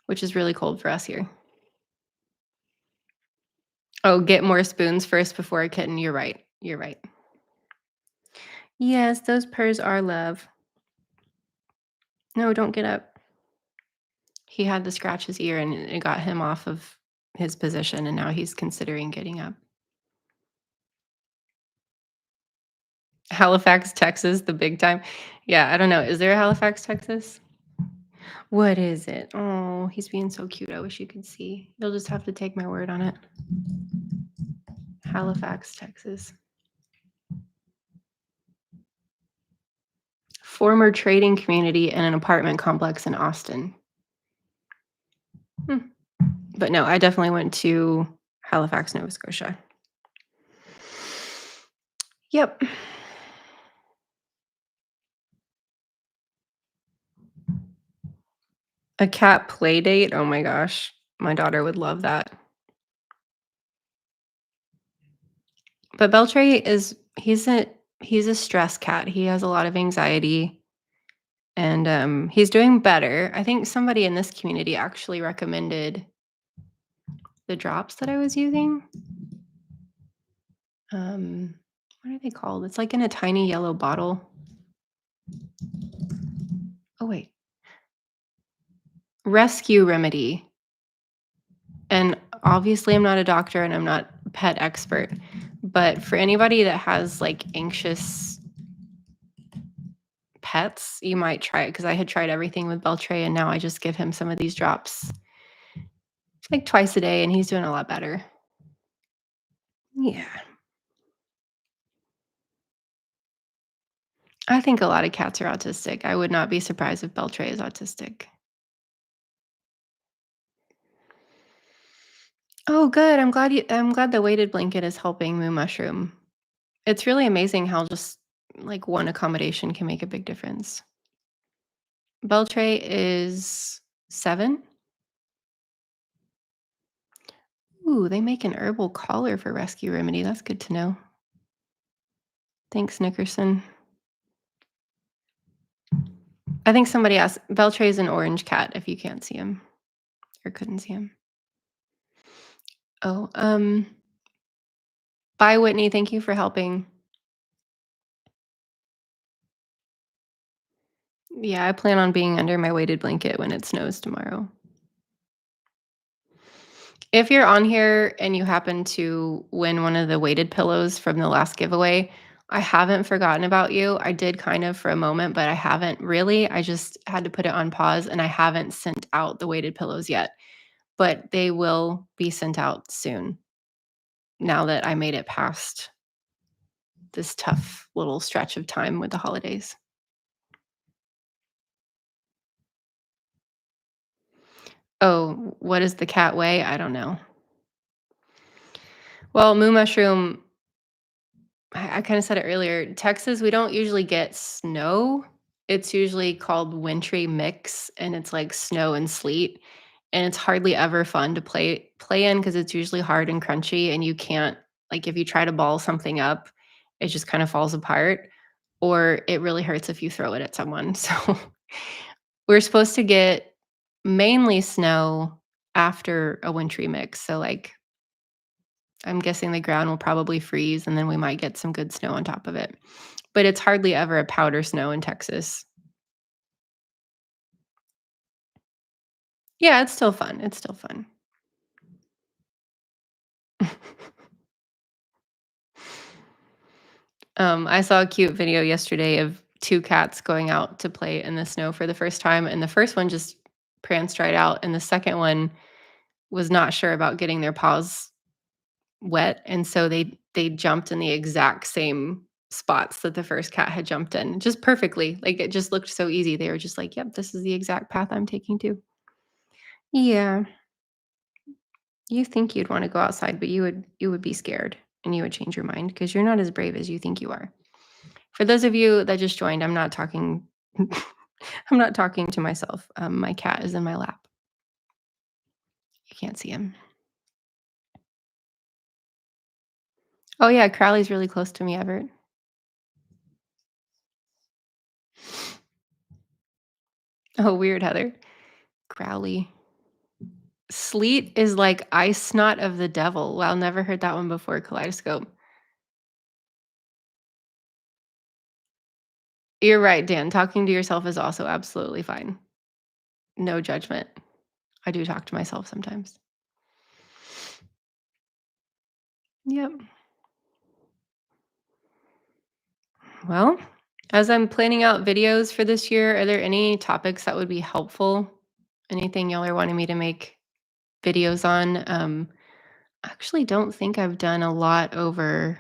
which is really cold for us here. Oh, get more spoons first before a kitten. You're right. You're right. Yes, those purrs are love. No, don't get up. He had to scratch his ear and it got him off of his position, and now he's considering getting up. Halifax, Texas, the big time. Yeah, I don't know. Is there a Halifax, Texas? What is it? Oh, he's being so cute. I wish you could see. You'll just have to take my word on it. Halifax, Texas. Former trading community and an apartment complex in Austin. But no, I definitely went to Halifax, Nova Scotia. Yep. A cat play date? Oh my gosh. My daughter would love that. But Beltray is he's a stress cat. He has a lot of anxiety, and he's doing better. I think somebody in this community actually recommended the drops that I was using. What are they called? It's like in a tiny yellow bottle. Oh wait. Rescue Remedy. And obviously I'm not a doctor and I'm not a pet expert, but for anybody that has like anxious pets, you might try it, because I had tried everything with Beltray and now I just give him some of these drops like twice a day and he's doing a lot better. Yeah. I think a lot of cats are autistic. I would not be surprised if Beltray is autistic. Oh, good. I'm glad the weighted blanket is helping Moo Mushroom. It's really amazing how just like one accommodation can make a big difference. Beltray is 7. Ooh, they make an herbal collar for rescue remedy. That's good to know. Thanks, Nickerson. I think somebody asked Beltray is an orange cat if you can't see him or couldn't see him. Oh, bye, Whitney. Thank you for helping. Yeah, I plan on being under my weighted blanket when it snows tomorrow. If you're on here and you happen to win one of the weighted pillows from the last giveaway, I haven't forgotten about you. I did kind of for a moment, but I haven't really. I just had to put it on pause and I haven't sent out the weighted pillows yet, but they will be sent out soon now that I made it past this tough little stretch of time with the holidays. Oh, what does the cat weigh? I don't know. Well, Moo Mushroom, I kind of said it earlier. Texas, we don't usually get snow. It's usually called wintry mix, and it's like snow and sleet. And it's hardly ever fun to play in because it's usually hard and crunchy, and you can't like if you try to ball something up, it just kind of falls apart, or it really hurts if you throw it at someone. So we're supposed to get mainly snow after a wintry mix. So like I'm guessing the ground will probably freeze and then we might get some good snow on top of it. But it's hardly ever a powder snow in Texas. Yeah, it's still fun. It's still fun. I saw a cute video yesterday of 2 cats going out to play in the snow for the first time, and the first one just pranced right out, and the second one was not sure about getting their paws wet, and so they jumped in the exact same spots that the first cat had jumped in, just perfectly. Like, it just looked so easy. They were just like, "Yep, this is the exact path I'm taking too." Yeah. You think you'd wanna go outside, but you would be scared, and you would change your mind because 'cause you're not as brave as you think you are. For those of you that just joined, I'm not talking I'm not talking to myself. My cat is in my lap. You can't see him. Oh, yeah, Crowley's really close to me, Everett. Oh, weird, Heather. Crowley. Sleet is like ice snot of the devil. Wow, never heard that one before, Kaleidoscope. You're right, Dan. Talking to yourself is also absolutely fine. No judgment. I do talk to myself sometimes. Yep. Well, as I'm planning out videos for this year, are there any topics that would be helpful? Anything y'all are wanting me to make videos on? I actually don't think I've done a lot over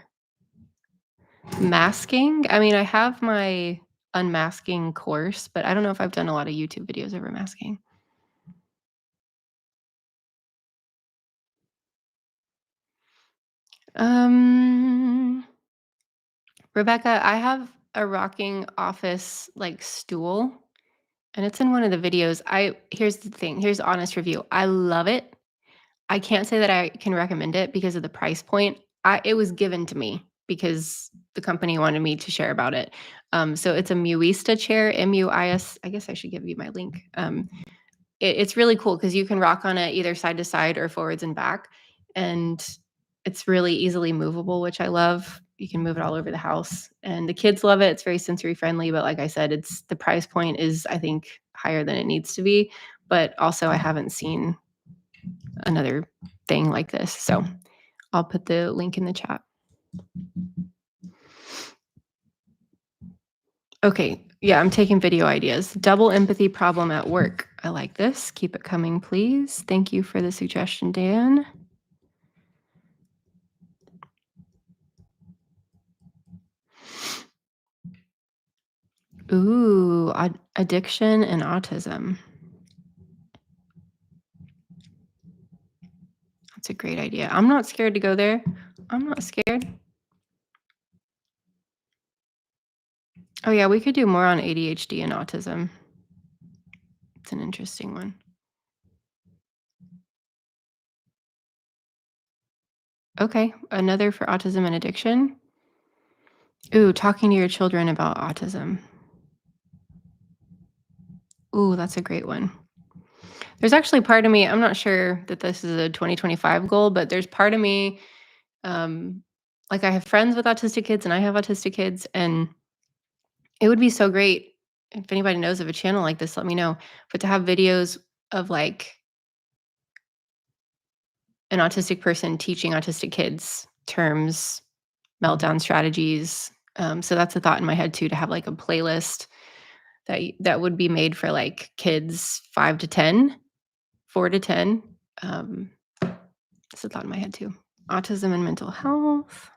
masking. I mean, I have my unmasking course, but I don't know if I've done a lot of YouTube videos over masking. Um, Rebecca, I have a rocking office like stool, and it's in one of the videos. I Here's the thing. Here's the honest review. I love it. I can't say that I can recommend it because of the price point. It was given to me because the company wanted me to share about it. So it's a Muista chair, MUIS. I guess I should give you my link. It's really cool because you can rock on it either side to side or forwards and back, and it's really easily movable, which I love. You can move it all over the house, and the kids love it. It's very sensory friendly, but like I said, it's the price point is I think higher than it needs to be. But also, I haven't seen another thing like this. So I'll put the link in the chat. Okay. Yeah, I'm taking video ideas. Double empathy problem at work. I like this. Keep it coming, please. Thank you for the suggestion, Dan. Ooh, addiction and autism. That's a great idea. I'm not scared to go there. I'm not scared. Oh, yeah, we could do more on ADHD and autism. It's an interesting one. Okay, another for autism and addiction. Ooh, talking to your children about autism. Ooh, that's a great one. There's actually part of me, I'm not sure that this is a 2025 goal, but there's part of me, um, like I have friends with autistic kids and I have autistic kids, and it would be so great if anybody knows of a channel like this, let me know. But to have videos of like an autistic person teaching autistic kids terms, meltdown strategies. So that's a thought in my head too, to have like a playlist that would be made for like kids 5 to 10, 4 to 10. Um, that's a thought in my head too. Autism and mental health.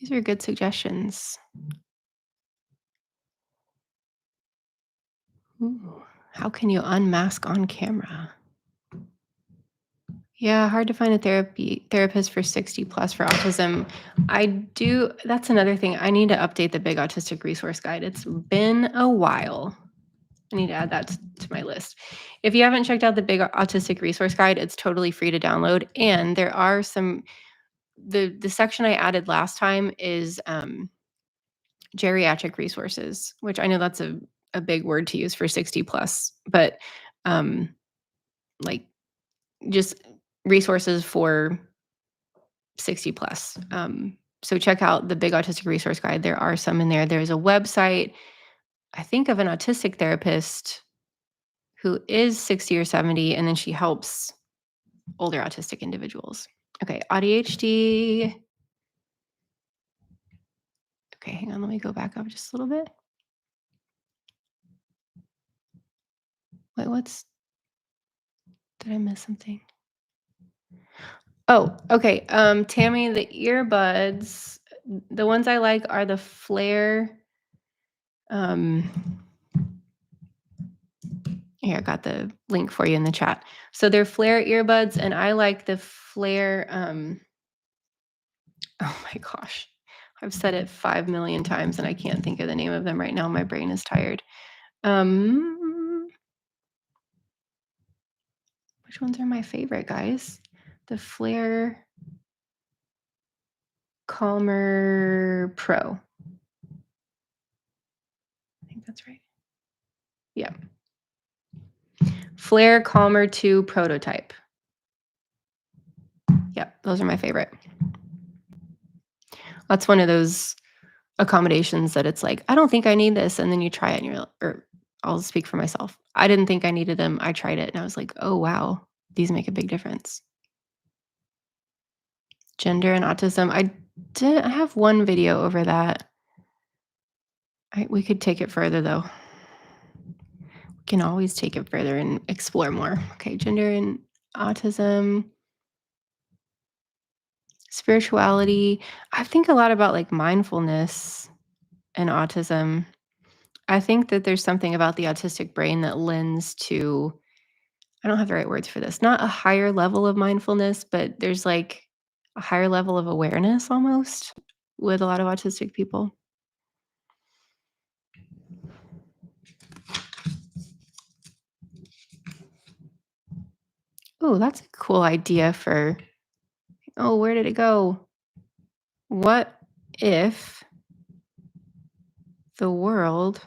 These are good suggestions. Ooh, how can you unmask on camera? Yeah, hard to find a therapist for 60 plus for autism. I do That's another thing. I need to update the Big Autistic Resource Guide. It's been a while. I need to add that to my list. If you haven't checked out the Big Autistic Resource Guide, it's totally free to download. And there are some the section I added last time is geriatric resources, which I know that's a big word to use for 60 plus, but um, like just resources for 60 plus. So check out the Big Autistic Resource Guide. There are some in there. There's a website, I think, of an autistic therapist who is 60 or 70, and then she helps older autistic individuals. Okay, ADHD. Okay, hang on. Let me go back up just a little bit. Wait, did I miss something? Oh, okay. Tammy, the earbuds, the ones I like are the Flare. Here, I got the link for you in the chat. So they're Flare earbuds, and I like the Flare. Oh my gosh, I've said it 5 million times, and I can't think of the name of them right now. My brain is tired. Which ones are my favorite, guys? The Flare Calmer Pro. I think that's right. Yeah. Flare Calmer 2 Prototype. Yep, those are my favorite. That's one of those accommodations that it's like, I don't think I need this. And then you try it and or I'll speak for myself. I didn't think I needed them. I tried it and I was like, oh, wow, these make a big difference. Gender and autism. I have one video over that. We could take it further though. We can always take it further and explore more. Okay, gender and autism. Spirituality. I think a lot about like mindfulness and autism. I think that there's something about the autistic brain that lends to, I don't have the right words for this, not a higher level of mindfulness, but there's like a higher level of awareness almost with a lot of autistic people. Oh, that's a cool idea for, oh, where did it go? What if the world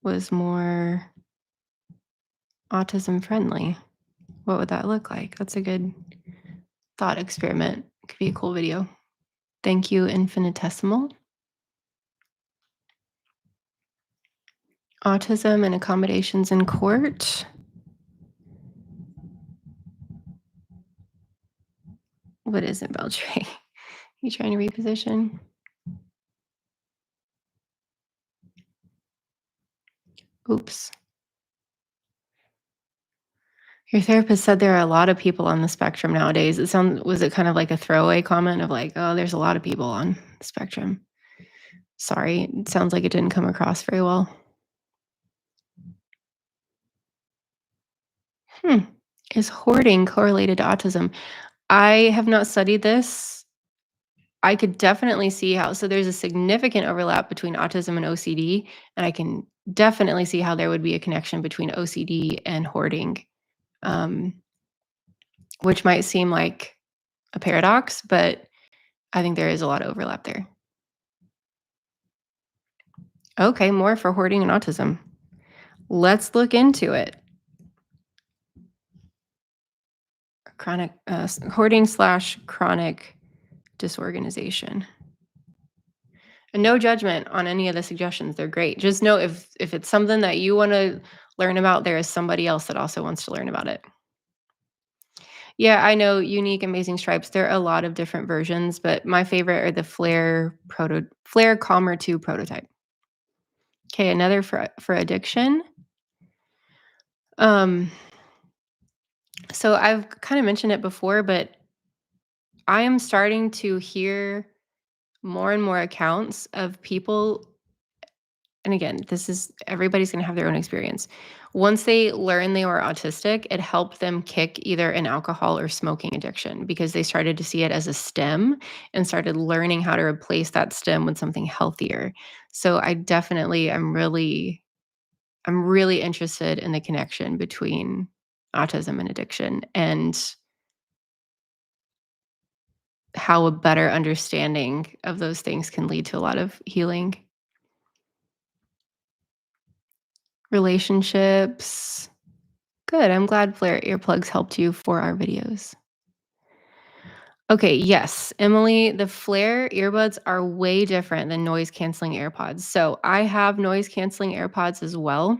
was more autism friendly? What would that look like? That's a good thought experiment. Could be a cool video. Thank you, Infinitesimal. Autism and accommodations in court. What is it, Beltray? You trying to reposition? Oops. Your therapist said there are a lot of people on the spectrum nowadays. Was it kind of like a throwaway comment of like, oh, there's a lot of people on the spectrum? Sorry, it sounds like it didn't come across very well. Hmm. Is hoarding correlated to autism? I have not studied this. I could definitely see how so there's a significant overlap between autism and OCD, and I can definitely see how there would be a connection between OCD and hoarding, um, which might seem like a paradox, but I think there is a lot of overlap there. Okay, more for hoarding and autism. Let's look into it. Chronic hoarding slash chronic disorganization. And no judgment on any of the suggestions. They're great. Just know if it's something that you want to learn about, there is somebody else that also wants to learn about it. Yeah, I know unique amazing stripes. There are a lot of different versions, but my favorite are the Flare Calmer 2 prototype. Okay, another for addiction. Um so I've kind of mentioned it before, but I am starting to hear more and more accounts of people, and again, this is everybody's going to have their own experience. Once they learn they were autistic, it helped them kick either an alcohol or smoking addiction because they started to see it as a stem and started learning how to replace that stem with something healthier. So I definitely I'm really interested in the connection between autism and addiction and how a better understanding of those things can lead to a lot of healing. Relationships. Good. I'm glad Flare earplugs helped you for our videos. Okay, yes, Emily, the Flare earbuds are way different than noise canceling AirPods. So I have noise canceling AirPods as well.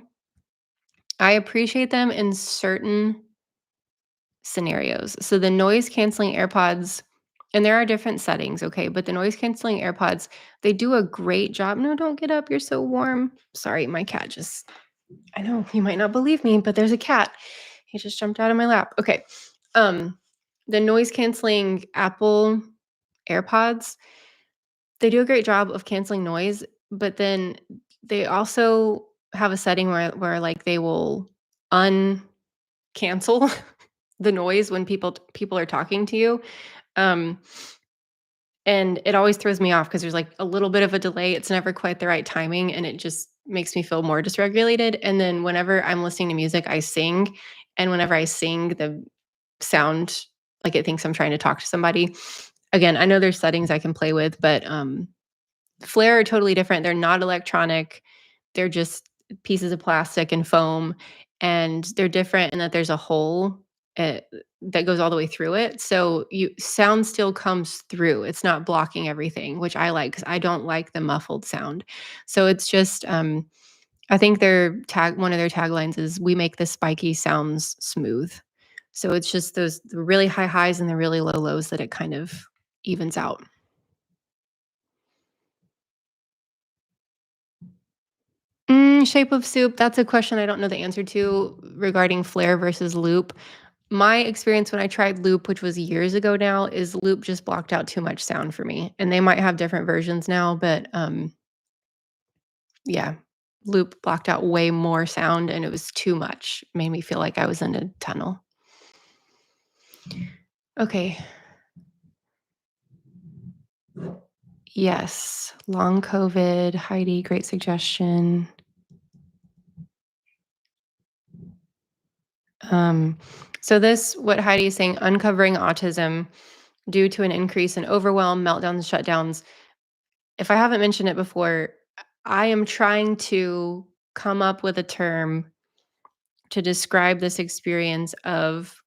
I appreciate them in certain scenarios. So the noise canceling AirPods, and there are different settings, okay, but the noise canceling AirPods, they do a great job. No, don't get up. You're so warm. Sorry, my cat just I know you might not believe me, but there's a cat. He just jumped out of my lap. Okay. Um, the noise canceling Apple AirPods, they do a great job of canceling noise, but then they also have a setting where like they will uncancel the noise when people are talking to you. Um, and it always throws me off because there's, like, a little bit of a delay, it's never quite the right timing, and it just makes me feel more dysregulated, and then whenever I'm listening to music, I sing, and whenever I sing, the sound like, it thinks I'm trying to talk to somebody. Again, I know there's settings I can play with, but, Flare are totally different. They're not electronic. They're just pieces of plastic and foam, and they're different in that there's a hole, eh, that goes all the way through it, so you sound still comes through. It's not blocking everything, which I like because I don't like the muffled sound. So it's just, I think their tag one of their taglines is, "We make the spiky sounds smooth." So it's just those the really high highs and the really low lows that it kind of evens out. Shape of soup, that's a question I don't know the answer to regarding flare versus loop. My experience when I tried loop, which was years ago now, is loop just blocked out too much sound for me. And they might have different versions now, but yeah, loop blocked out way more sound and it was too much. Made me feel like I was in a tunnel. Okay. Yes. Long COVID. Heidi, great suggestion. Um, so this, what Heidi is saying, uncovering autism due to an increase in overwhelm, meltdowns, shutdowns. If I haven't mentioned it before, I am trying to come up with a term to describe this experience of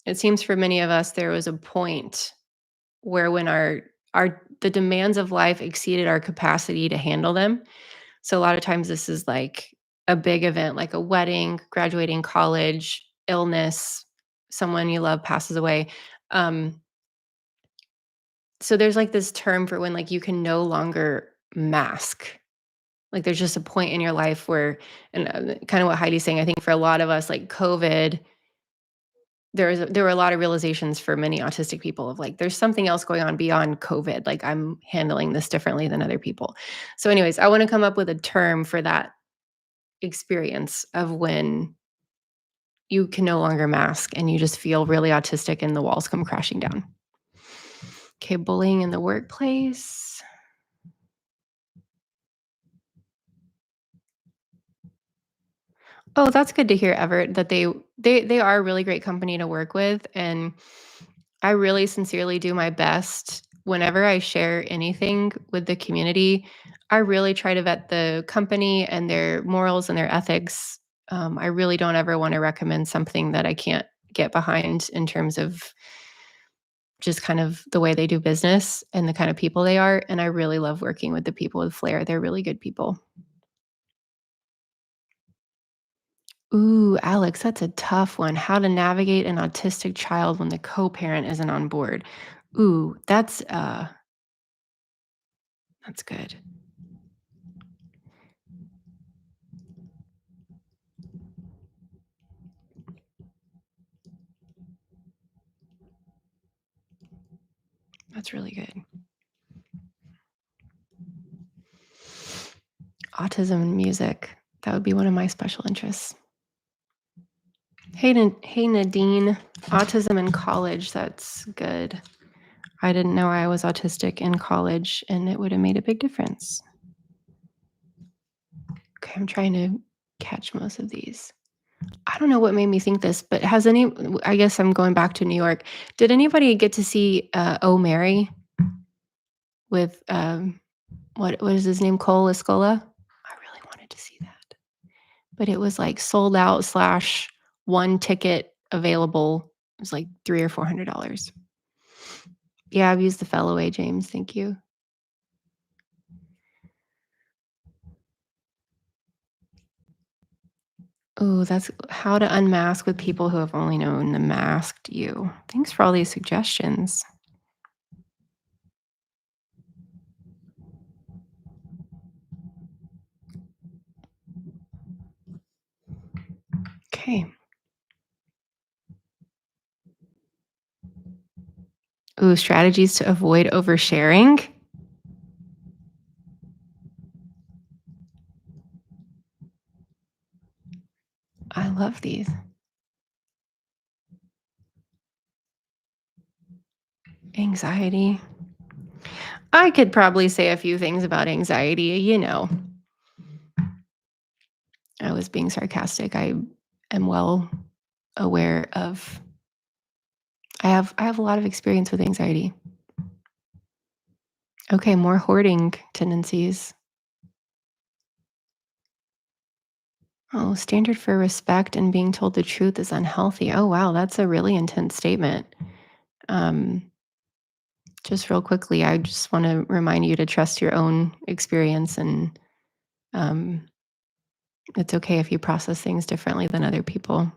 it seems for many of us there was a point where when our the demands of life exceeded our capacity to handle them. So a lot of times this is like a big event like a wedding, graduating college, illness, someone you love passes away. Um, so there's like this term for when like you can no longer mask. Like there's just a point in your life where, and kind of what Heidi's saying, I think for a lot of us, like COVID there were a lot of realizations for many autistic people of like, there's something else going on beyond COVID. Like I'm handling this differently than other people. So, anyways, I want to come up with a term for that experience of when you can no longer mask and you just feel really autistic and the walls come crashing down. Okay, bullying in the workplace. Oh, that's good to hear, Everett, that they are a really great company to work with, and I really sincerely do my best whenever I share anything with the community. I really try to vet the company and their morals and their ethics. I really don't ever want to recommend something that I can't get behind in terms of just kind of the way they do business and the kind of people they are. And I really love working with the people with Flair. They're really good people. Ooh, Alex, that's a tough one. How to navigate an autistic child when the co-parent isn't on board. Ooh, that's good. That's really good. Autism and music. That would be one of my special interests. Hey Nadine, autism in college. That's good. I didn't know I was autistic in college, and it would have made a big difference. Okay, I'm trying to catch most of these. I don't know what made me think this, but I guess I'm going back to New York. Did anybody get to see Oh Mary with what is his name? Cole Escola? I really wanted to see that. But it was like sold out slash one ticket available. It was like $300 or $400. Yeah, I've used the Felloway, James. Thank you. Oh, that's how to unmask with people who have only known the masked you. Thanks for all these suggestions. Okay. Ooh, strategies to avoid oversharing. I love these. Anxiety. I could probably say a few things about anxiety. I was being sarcastic. I am well aware of I have a lot of experience with anxiety. Okay, more hoarding tendencies. Oh, standard for respect and being told the truth is unhealthy. Oh, wow, that's a really intense statement. Um, just real quickly, I just want to remind you to trust your own experience, and um, it's okay if you process things differently than other people.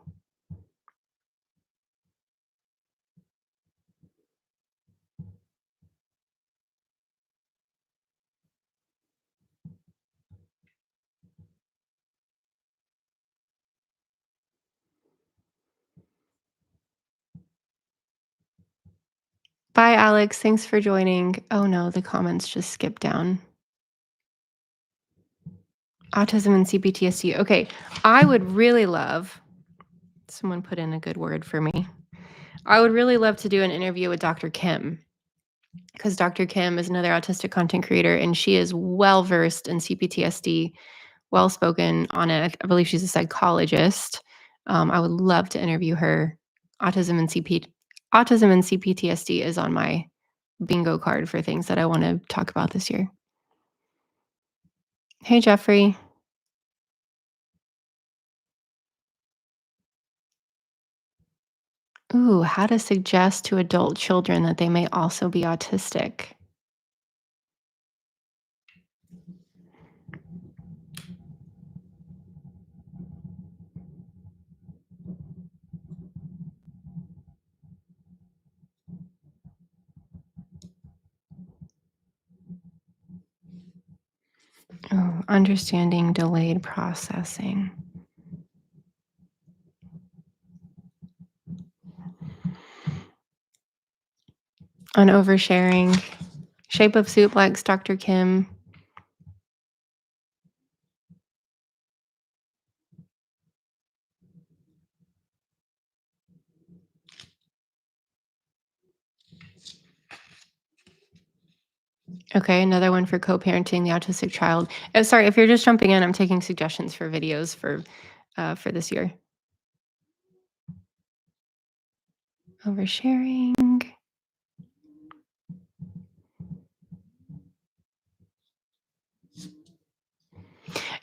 Bye, Alex. Thanks for joining. Oh no, the comments just skipped down. Autism and CPTSD. Okay, I would really love someone put in a good word for me. I would really love to do an interview with Dr. Kim, because Dr. Kim is another autistic content creator and she is well versed in CPTSD, well spoken on it. I believe she's a psychologist. I would love to interview her. Autism and CPTSD is on my bingo card for things that I want to talk about this year. Hey, Jeffrey. Ooh, how to suggest to adult children that they may also be autistic. Oh, understanding delayed processing. on oversharing. Shape of Soup likes Dr. Kim. Okay, another one for co-parenting the autistic child. Oh, sorry, if you're just jumping in, I'm taking suggestions for videos for this year. Oversharing.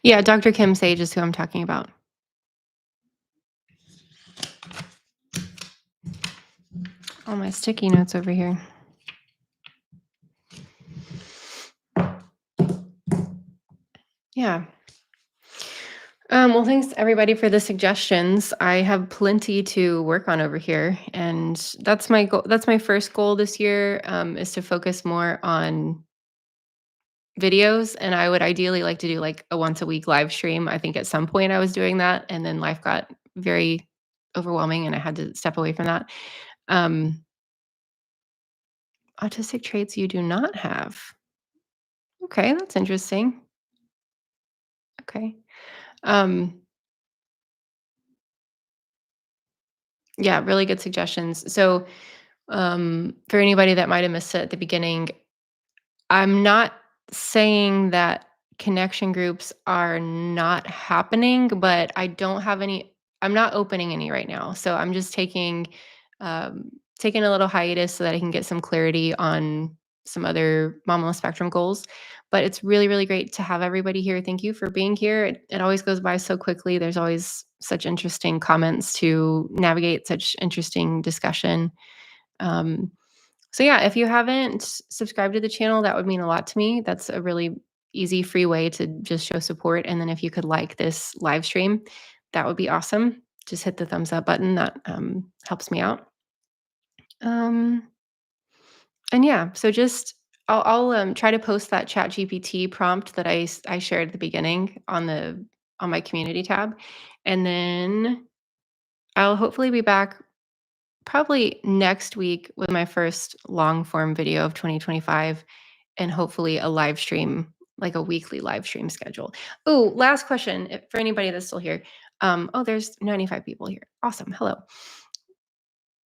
Yeah, Dr. Kim Sage is who I'm talking about. All my sticky notes over here. Yeah. Well, thanks everybody for the suggestions. I have plenty to work on over here, and that's my goal. That's my first goal this year, is to focus more on videos. And I would ideally like to do like a once a week live stream. I think at some point I was doing that, and then life got very overwhelming, and I had to step away from that. Um, Autistic traits you do not have. Okay, that's interesting. Okay. Um, yeah, really good suggestions. So, for anybody that might have missed it at the beginning, I'm not saying that connection groups are not happening, but I'm not opening any right now. So I'm just taking a little hiatus so that I can get some clarity on some other Mom on the Spectrum goals. But it's really, really great to have everybody here. Thank you for being here. It always goes by so quickly. There's always such interesting comments to navigate, such interesting discussion. Um, so yeah, if you haven't subscribed to the channel, that would mean a lot to me. That's a really easy, free way to just show support. And then if you could like this live stream, that would be awesome. Just hit the thumbs up button. That helps me out. Um, and yeah, so just I'll try to post that Chat GPT prompt that I shared at the beginning on my community tab, and then I'll hopefully be back probably next week with my first long form video of 2025, and hopefully a live stream, like a weekly live stream schedule. Oh, last question for anybody that's still here. Oh, there's 95 people here. Awesome. Hello.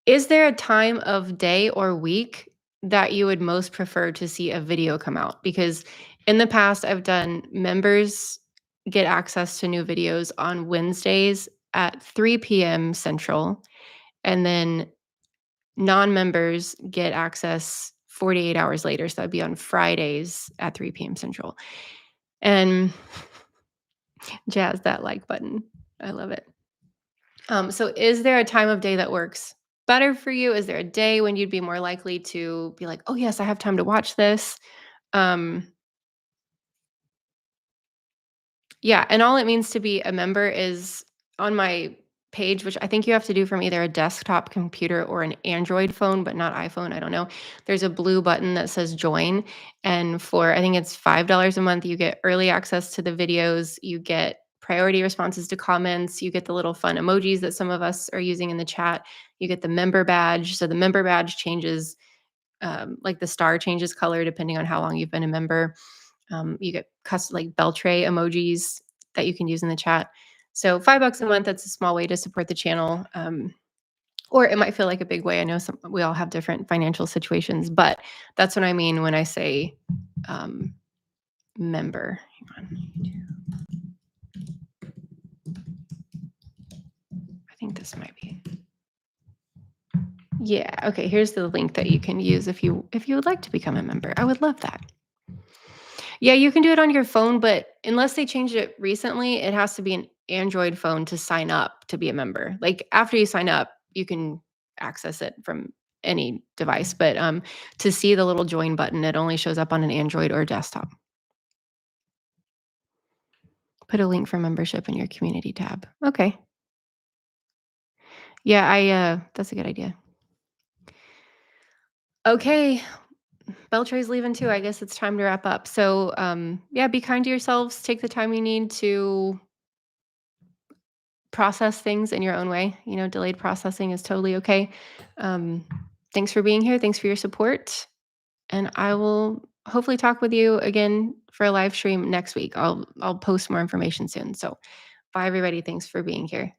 Is there a time of day or week that you would most prefer to see a video come out? Because in the past, I've done members get access to new videos on Wednesdays at 3 p.m. Central, and then non-members get access 48 hours later, so that'd be on Fridays at 3 p.m. Central. And jazz that like button. I love it. So is there a time of day that works better for you? Is there a day when you'd be more likely to be like, "Oh, yes, I have time to watch this?" Um, Yeah, and all it means to be a member is on my page, which I think you have to do from either a desktop computer or an Android phone, but not iPhone. I don't know. There's a blue button that says join. And for, I think it's $5 a month, you get early access to the videos, you get priority responses to comments, you get the little fun emojis that some of us are using in the chat, you get the member badge. So the member badge changes, like the star changes color depending on how long you've been a member. You get custom like bell tray emojis that you can use in the chat. So $5 a month, that's a small way to support the channel. Or it might feel like a big way. I know we all have different financial situations, but that's what I mean when I say member. Hang on. I think this might be. Yeah. Okay. Here's the link that you can use if you would like to become a member. I would love that. Yeah, you can do it on your phone, but unless they changed it recently, it has to be an Android phone to sign up to be a member. Like after you sign up, you can access it from any device, but to see the little join button, it only shows up on an Android or desktop. Put a link for membership in your community tab. Okay. Yeah, I that's a good idea. Okay, Beltre's leaving too. I guess it's time to wrap up. So, yeah, be kind to yourselves. Take the time you need to process things in your own way. You know, delayed processing is totally okay. Um, Thanks for being here. Thanks for your support. And I will hopefully talk with you again for a live stream next week. I'll post more information soon. So bye everybody. Thanks for being here.